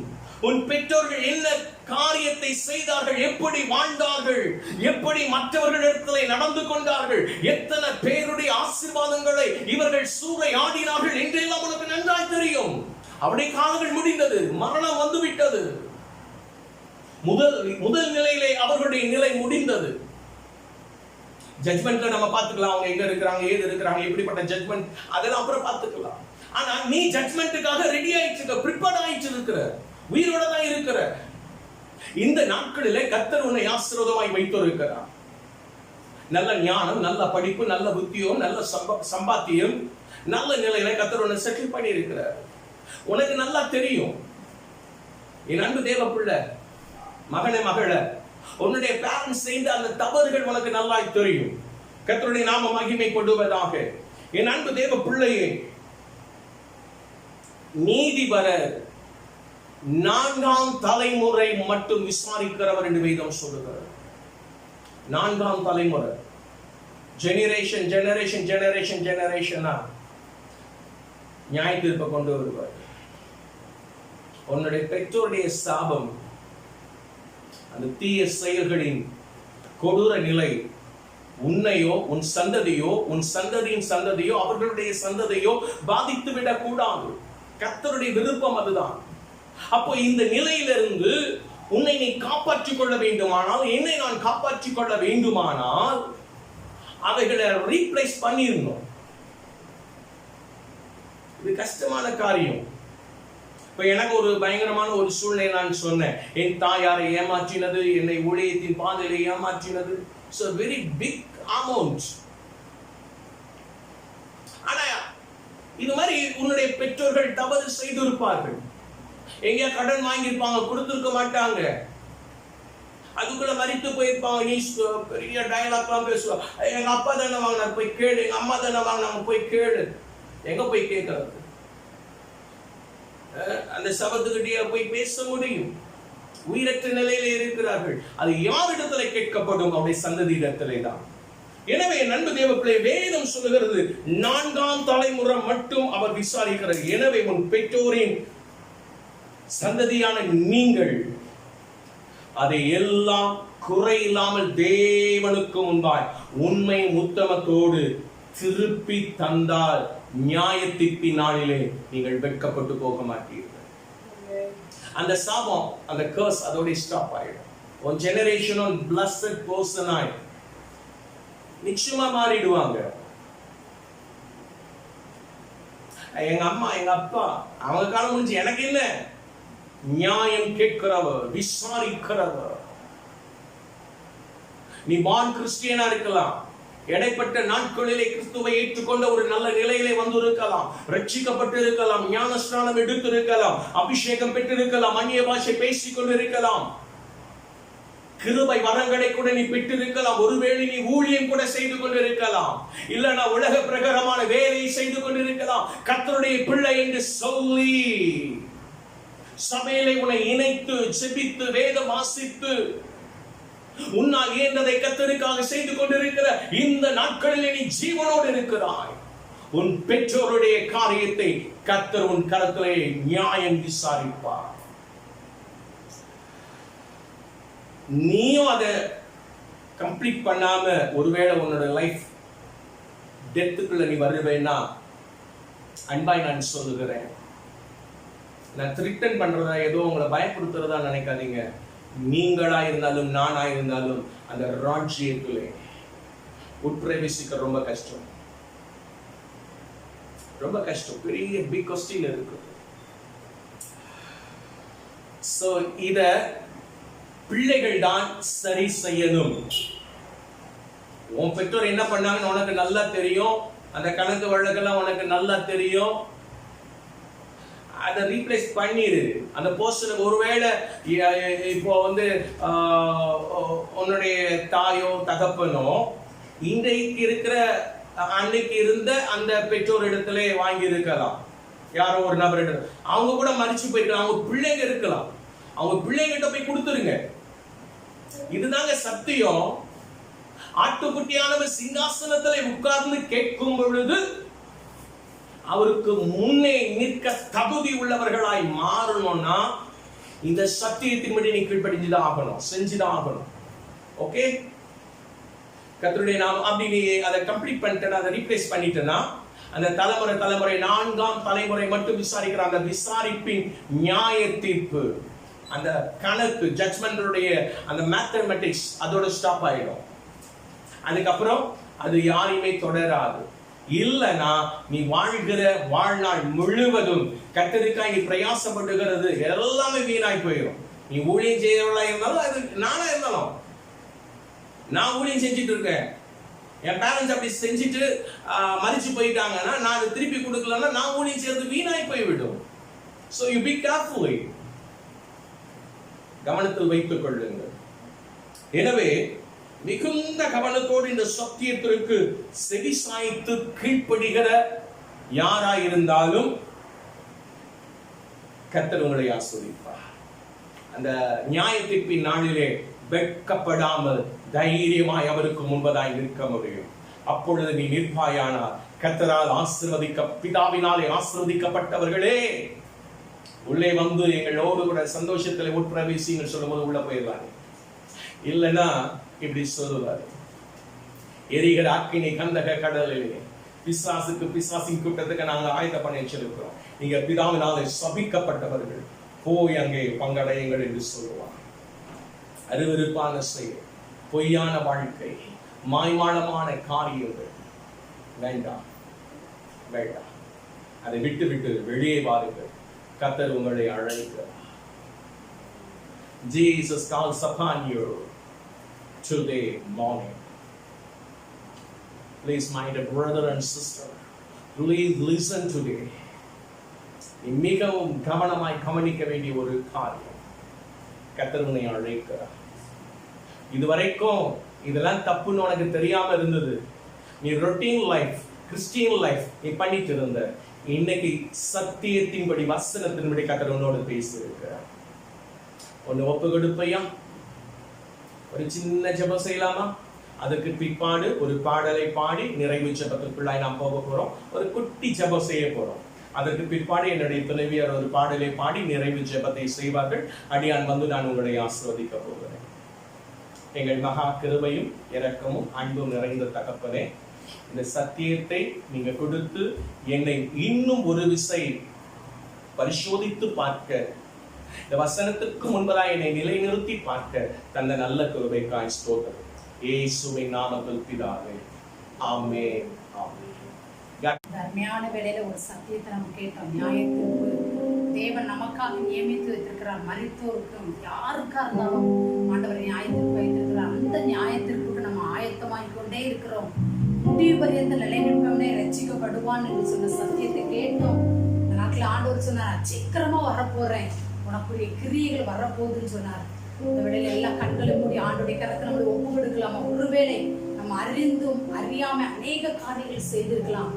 உன் பெற்றோர்கள் என்ன காரியத்தை செய்தார்கள், எப்படி வாழ்ந்தார்கள், எப்படி மற்றவர்களிடத்தில் நடந்து கொண்டார்கள், எத்தனை பேருடைய ஆசீர்வாதங்களை இவர்கள் சூறையாடினார்கள் என்றெல்லாம் உனக்கு நன்றாய் தெரியும். அவருடைய காலங்கள் முடிந்தது, மரணம் வந்துவிட்டது. முதல் நிலையிலே அவர்களுடைய நிலை முடிந்தது. ஜட்மெண்ட்ல நம்ம பார்த்துக்கலாம், அவங்க எங்க இருக்கிறாங்க, ஏது இருக்கிறாங்க, எப்படிப்பட்ட ஜட்மெண்ட், அதெல்லாம் அப்புறம் பார்த்துக்கலாம். ஆனா நீ ஜட்மெண்ட்டுக்காக ரெடி ஆயிட்டு இருக்க, ப்ரிப்பேர்ட் ஆயிட்டு இருக்கிற, உயிரோட தான் இருக்கிற. இந்த நாட்களிலே கர்த்தர் உன்னை ஆசீர்வாதமாய் வைத்திருக்கிறார். நல்ல ஞானம், நல்ல படிப்பு, நல்ல புத்தியம், நல்ல சம்பாத்தியம், நல்ல நிலையில கர்த்தர் உன்னை செட்டில் பண்ணி இருக்கிறார். உனக்கு நல்லா தெரியும், என் அன்பு தேவ பிள்ளை, மகனே மகள, உன்னுடைய பேரண்ட்ஸ் செய்த அந்த தவறுகள் உனக்கு நல்லா தெரியும். கர்த்தருடைய நாம மகிமைப்படுவதாக. என் அன்பு தேவ பிள்ளையே, நீதிபரர் 4ஆம் தலைமுறை மட்டும் விசாரிக்கிறவர் என்று வேதம் சொல்லுகிறது. 4ஆம் தலைமுறை, ஜெனரேஷன் ஜெனரேஷன் ஜெனரேஷன் ஜெனரேஷனா நியாய தீர்ப்பை கொண்டு வருவார். உன்னுடைய பெற்றோருடைய சாபம், அந்த தீய செயல்களின் கொடூர நிலை உன்னையோ உன் சந்ததியோ உன் சந்ததியின் சந்ததியோ அவர்களுடைய சந்ததியோ பாதித்து விடக்கூடாது. கர்த்தருடைய விருப்பம் அதுதான். அப்போ இந்த நிலையிலிருந்து உன்னை நீ காப்பாற்றிக் கொள்ள வேண்டுமானால், என்னை நான் காப்பாற்றிக் கொள்ள வேண்டுமானால் அவைகளை ரீப்ளேஸ் பண்ணிடணும். இது கஷ்டமான காரியம். இப்ப எனக்கு ஒரு பயங்கரமான ஒரு சூழ்நிலை நான் சொன்னேன். என் தாயாரை ஏமாற்றினது, என்னை ஊழியத்தின் பாதையில ஏமாற்றினது. It's a very big amount. ஆனா இது மாதிரி உன்னுடைய பெற்றோர்கள் தவறு செய்திருப்பார்கள். எங்கேயா கடன் வாங்கியிருப்பாங்க, கொடுத்திருக்க மாட்டாங்க. அதுக்குள்ள மறித்து போயிருப்பாங்க. நீ பெரிய டயலாக்லாம் பேசுவா. எங்க அப்பா தானே வாங்கினார், போய் கேளு. எங்க அம்மா தானே வாங்கினாங்க, போய் கேளு. எங்க போய் கேட்கறது? அந்த சபத்துக்கிட்டே போய் பேச முடியும்? உயிரற்ற நிலையில இருக்கிறார்கள். அது யாரிடத்துல கேட்கப்படும்? அவருடைய சந்ததியிடத்திலே தான். எனவே நண்பு தேவ பிள்ளை, வேதம் சொல்லுகிறது 4ஆம் தலைமுறை மட்டும் அவர் விசாரிக்கிறார். எனவே உன் பெற்றோரின் சந்ததியான நீங்கள் அதை எல்லாம் குறை இல்லாமல் தேவனுக்கு முன்பாய் உண்மை உத்தமத்தோடு திருப்பி தந்தால் நியாயத்திற்கு நாளிலே நீங்கள் வெட்கப்பட்டு போக மாட்டீர்கள். அந்த சாபம், அந்த கர்ஸ் அதோட ஸ்டாப் ஆயிடும். ஒரு ஜெனரேஷன் பிளஸ்ட் பர்சன் ஆய் நிச்சயமா மாறிடுவாங்க. எங்க அம்மா எங்க அப்பா அவங்க காலம் முடிஞ்சு. எனக்கு என்ன? நியாயம் கேட்கிறவர், விசாரிக்கிறவர். நீ பான் கிறிஸ்டியனா இருக்கலாம், இடைப்பட்ட நாட்களிலே கிறிஸ்துவை ஏற்றுக்கொண்ட ஒரு நல்ல நிலையிலே வந்து இருக்கலாம், ரட்சிக்கப்பட்டு இருக்கலாம், ஞானஸ்நானம் எடுத்து இருக்கலாம், அபிஷேகம் பெற்று இருக்கலாம், அந்நிய பாஷை பேசிக் கொண்டு இருக்கலாம், கிருபை வரங்களை கூட நீ பெற்றிருக்கலாம், ஒருவேளை நீ ஊழியம் கூட செய்து கொண்டு இருக்கலாம், இல்லனா உலக பிரகாரமான வேலையை செய்து கொண்டு இருக்கலாம். கர்த்தருடைய பிள்ளை என்று சொல்லி சபையிலே உன்னை இணைத்து ஜெபித்து வேதம் வாசித்து உன்னால் இயன்றதை கர்த்தருக்காக செய்து கொண்டிருக்கிற இந்த நாட்களில் நீ ஜீவனோடு இருக்கிறாய். உன் பெற்றோருடைய காரியத்தை கர்த்தர் உன் கரத்திலே நியாயம் விசாரிப்பார். நீயும் அதை கம்ப்ளீட் பண்ணாம ஒருவேளை உன்னோட லைஃப் டெத்துக்குள்ள நீ வருவேன்னா அன்பாய் நான் சொல்லுகிறேன், நான் த்ரிட்டன் பண்றதா ஏதோ உங்களை பயப்படுத்துறதா நினைக்காதீங்க. நீங்களா இருந்தாலும் நானா இருந்தாலும் அந்த ராஜ்யத்திலே உட்பிரவேசிக்க ரொம்ப கஷ்டம், ரொம்ப கஷ்டம். பெரிய பிக் கொஸ்டின் இருக்கு. சோ இத பிள்ளைகள் தான் சரி செய்யணும். உன் பெற்றோர் என்ன பண்ணாங்கன்னு உனக்கு நல்லா தெரியும், அந்த கணக்கு வழக்கெல்லாம் உனக்கு நல்லா தெரியும். அதை ரீப்ளேஸ் பண்ணிடு. அந்த போர்ஷன் ஒருவேளை இப்போ உன்னுடைய தாயோ தகப்பனோ இன்றைக்கு இருக்கிற அன்னைக்கு இருந்த அந்த பெற்றோர் இடத்துல வாங்கி இருக்கலாம், யாரோ ஒரு நபர் இடத்துல அவங்க கூட மறிச்சு போயிருக்கலாம், அவங்க பிள்ளைங்க இருக்கலாம், அவங்க பிள்ளைங்கிட்ட போய் கொடுத்துருங்க. இதுதாங்க சத்தியம். ஆட்டுக்குட்டியானவர் சிங்காசனத்திலே உட்கார்ந்து கேட்கும் பொழுது அவருக்கு முன்னே நிற்க தகுதி உள்ளவர்களாய் மாறணும்னா இந்த சத்தியத்தின்படி நீ கீழ்ப்படிஞ்சுதான் ஆகணும், செஞ்சுதான் ஆகணும். ஓகே, கர்த்தருடைய நாமம். அப்படி நீ அதை கம்ப்ளீட் பண்ணிட்டேன்னா, அதை ரீப்ளேஸ் பண்ணிட்டேன்னா, அந்த தலைமுறை 4ஆம் தலைமுறை மட்டும் விசாரிக்கிற அந்த விசாரிப்பின் நியாய தீர்ப்பு, அந்த கணக்கு ஜட்ஜ்மென்ட்டுடைய அந்த மேத்தமெட்டிக்ஸ் அதோட ஸ்டாப் ஆயிடும். அதுக்கப்புறம் அது யாரையுமே தொடராது. இல்லனா நீ வாழ்கிற வாழ்நாள் முழுவதும் கர்த்தருக்காக நீ பிரயாசப்படுகிறது எல்லாமே வீணாய் போயிடும். நீ ஊழியம் செய்யறவளா இருந்தாலும், அது நானா இருந்தாலும், நான் ஊழியம் செஞ்சுட்டு இருக்கேன், என் பேரண்ட்ஸ் அப்படி செஞ்சுட்டு மறிச்சு போயிட்டாங்கன்னா நான் அதை திருப்பி கொடுக்கலன்னா நான் ஊழியம் செய்யறது வீணாய் போய்விடும். So you be careful. கவனத்தில் வைத்துக் கொள்ளுங்கள். எனவே மிகுந்த கவனத்தோடு இந்த சத்தியத்திற்கு செவி சாய்த்து கீழ்ப்படுகிற யாராயிருந்தாலும் கர்த்தர் உங்களை ஆசீர்வதிப்பார். அந்த நியாயத்தீர்ப்பின் நாளிலே வெட்கப்படாமல் தைரியமாய் அவருக்கு முன்பதாய் நிற்க முடியும். அப்பொழுது நீ நிற்பாயானால் கர்த்தரால் பிதாவினாலே ஆசீர்வதிக்கப்பட்டவர்களே உள்ளே வந்து எங்களோடு கூட சந்தோஷத்துல உட்பிரவேசிங்கள் சொல்லும் போது உள்ள போயிடலாங்க. இல்லைன்னா இப்படி சொல்லுவாரு, எரிகிற அக்கினி கந்தக கடலிலே பிசாசின் கூட்டத்துக்கு நாங்கள் ஆயத்த பண்ணி வச்சிருக்கிறோம். நீங்க பிதாவினாலே சபிக்கப்பட்டவர்கள், போய் அங்கே பங்கடையுங்கள் என்று சொல்லுவார். அருவருப்பான செயல், பொய்யான வாழ்க்கை, மாய்மாலமான காரியங்கள் வேண்டாம் வேண்டாம். அதை விட்டு விட்டு வெளியே வாருங்கள். கர்த்தர் உங்களை அழைக்கிறார். Jesus calls upon you today morning. Please, my dear brother and sister, please listen today. மிகவும் கவனமாய் கவனிக்க வேண்டிய ஒரு காரியம். கர்த்தர் உன்னை அழைக்கிறார். இதுவரைக்கும் இதெல்லாம் தப்புன்னு உனக்கு தெரியாம இருந்தது. நீ ரொட்டீன் லைஃப், கிறிஸ்டியன் லைஃப் நீ பண்ணிட்டு இருந்த. இன்னைக்கு சத்தியத்தின்படி, வசனத்தின்படி கர்த்தர் உன்னோடு பேசியிருக்கிறார். ஒன்னு ஒப்பு கொடுப்பையா? ஒரு சின்ன ஜெபம் செய்யலாமா? அதுக்கு பிற்பாடு ஒரு பாடலை பாடி நிறைவு ஜெபத்துக்குள்ளாய் நாம் போக போறோம். ஒரு குட்டி ஜெபம் செய்ய போறோம். அதற்கு பிற்பாடு என்னுடைய துணைவியார் ஒரு பாடலை பாடி நிறைவு ஜெபத்தை செய்வார்கள். அடியான் வந்து நான் உங்களை ஆசீர்வதிக்க போகிறேன். எங்கள் மகா கிருபையும் இரக்கமும் அன்பும் நிறைந்த தகப்பனே, இந்த சத்தியத்தை நீங்க கொடுத்து என்னை இன்னும் ஒரு விசை பரிசோதித்து பார்க்க, இந்த வசனத்துக்கு முன்பதாக என்னை நிலைநிறுத்தி பார்க்க தந்த நல்ல கிருபைக்காய் ஸ்தோத்திரம். இயேசுவின் நாமத்தில் பிதாவே, ஆமென். அருமையான வேளையில ஒரு சத்தியத்தை நம்ம கேட்டோம். நியாயத்திற்கு தேவன் நமக்காக நியமித்து வைத்திருக்கிறார். மரித்தோருக்கும் யாருக்கா இருந்தாலும் ஆண்டவர் நியாயத்திற்கு வைத்திருக்கிறார். அந்த நியாயத்திற்கு நம்ம ஆயத்தமாய் கொண்டே இருக்கிறோம். முடிவு பரியந்த நிலைநிற்பவனே ரட்சிக்கப்படுவான் என்று சொன்ன சத்தியத்தை கேட்டோம். இந்த நாட்டில் ஆண்டவர் சொன்னார், சீக்கிரமா வரப்போறேன், உனக்குரிய கிரியைகள் வரப்போகுதுன்னு சொன்னார். இந்த வேளையில எல்லா கண்களும் மூடி ஆண்டுடைய கரத்தை நம்மளை ஒப்பு கொடுக்கலாமா? ஒருவேளை நம்ம அறிந்தும் அறியாம அநேக காரியங்கள் செய்திருக்கலாம்.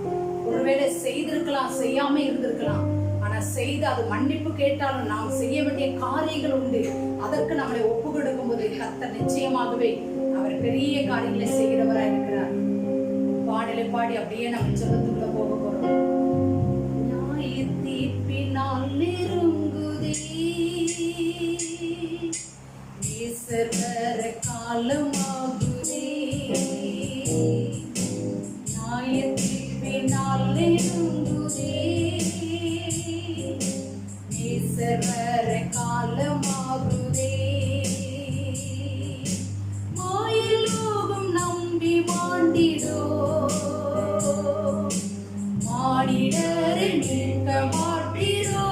ஒருவேளை செய்திருக்கலாம், செய்யாம இருந்திருக்கலாம். ஆனா செய்து அது மன்னிப்பு கேட்டாலும் நாம் செய்ய வேண்டிய காரியங்கள் உண்டு. அதற்கு நம்மளை ஒப்பு கொடுக்கும் போது கர்த்தர் நிச்சயமாகவே அவர் பெரிய காரியங்களை செய்கிறவராக இருக்கிறார். பாடலை பாடி அப்படியே நம்ம ஜெபத்துக்குள்ள போக போறோம். நியாயத்தீர்ப்பினால் நெருங்குதே சர்வர காலமாகுதே. நியாயத்தீர்ப்பினால் நெருங்குதே சர்வர காலமாகுதே. மாயலோகம் நம்பி மாண்டிடோ, மானிடரை மீட்க மாட்டீரோ.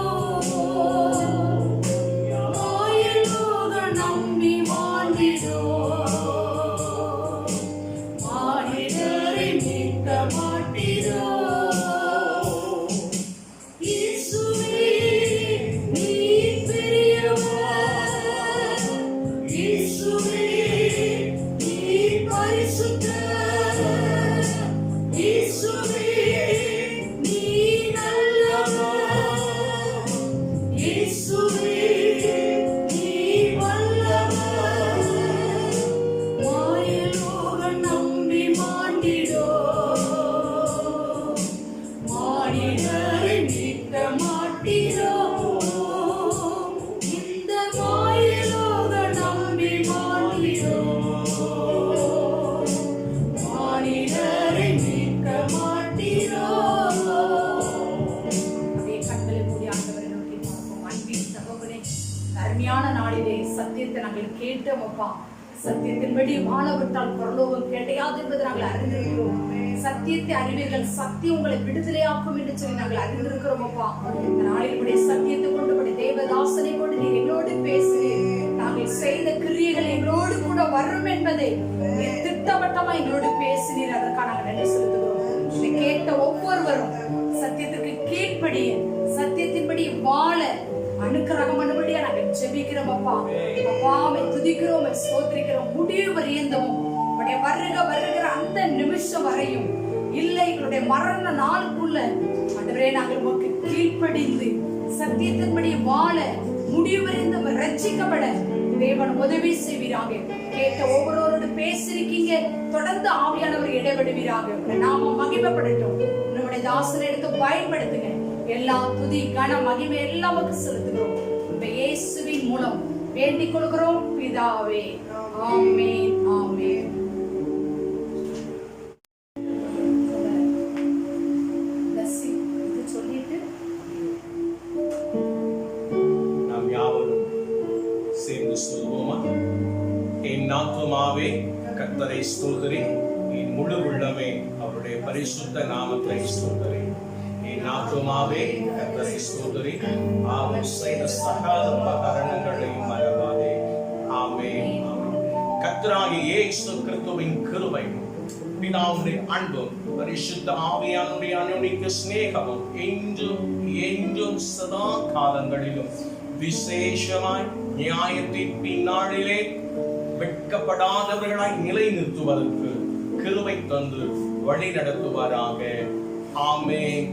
சத்தியத்தின்படி வாழவிட்டால் பரலோகம் கிடையாது என்பதை நாங்கள் அறிந்திருக்கிறோம். சத்தியத்தை அறிவீர்கள், சத்தியம் உங்களை விடுதலையாக்கும் என்று சொல்லி நாங்கள் அறிந்திருக்கிறோம். அப்பா, இந்த நாளினுடைய சத்தியத்தை கொண்டு தேவதாசனை கொண்டு நீர் எங்களோடு பேசுகிறீர். நாங்கள் செய்த கிரியைகள் எங்களோடு கூட வரும் என்பதை திட்டவட்டமா எங்களோடு பேசினீர். அதற்காக நாங்கள் நன்றி செலுத்துகிறோம். இதை கேட்ட ஒவ்வொருவரும் சத்தியத்திற்கு கீழ்ப்படிய, சத்தியத்தின்படி வாழ அனுக்கிரகம் பண்ணும்படியா நாங்கள் ஜெபிக்கிறோம் அப்பா. அப்பா உம்மை துதிக்கிறோம், உம்மை ஸ்தோத்திரிக்கிறோம். முடிவு பரியந்தமும் உம்முடைய வருகிற அந்த நிமிஷம் வரையும் இல்லை எங்களுடைய மரண நாளுக்குள்ள ஆண்டவரே நாங்கள் உமக்கு கீழ்ப்படிந்து சத்தியத்தின்படி வாழ முடிவு பரியந்தம் ரட்சிக்கப்பட தேவன் உதவி செய்வீராக. கேட்ட ஒவ்வொருவரோடு பேசிருக்கீங்க, தொடர்ந்து ஆவியானவர் இடைவிடுவீராக. நாம மகிமைப்படட்டும். நம்முடைய தாசனை எடுத்து பயன்படுத்துங்க. எல்லா துதி கன மகிமை எல்லாமுக்கு செலுத்துகிறோம். இந்த இயேசுவின் மூலம் வேண்டிக் கொள்கிறோம் பிதாவே. ஆமென், ஆமென். சொல்லிட்டு நாம் யாவரும் சேர்ந்து சொல்வோமா? என் ஆத்துமாவே கர்த்தரை ஸ்தோத்திரி, என் முழு உள்ளமே அவருடைய பரிசுத்த நாமத்தை ஸ்தோத்திரி. என் ஆத்துமாவே கர்த்தரை ஸ்தோத்திரி, அவர் செய்த சகல உபகாரங்களையும் மறவாதே. ஆமென். கர்த்தராகிய இயேசு கிறிஸ்துவின் கிருபை, பிதாவுடைய அன்பும் பரிசுத்த ஆவியானுடைய அனுனிக்க சிநேகமும் என்றும் சதா காலங்களிலும் விசேஷமாய் நியாயத்தின் பின்னாளிலே வெட்கப்படாதவர்களாய் நிலை நிறுத்துவதற்கு கிருபை தந்து வழி நடத்துவாராக. ஆமென்.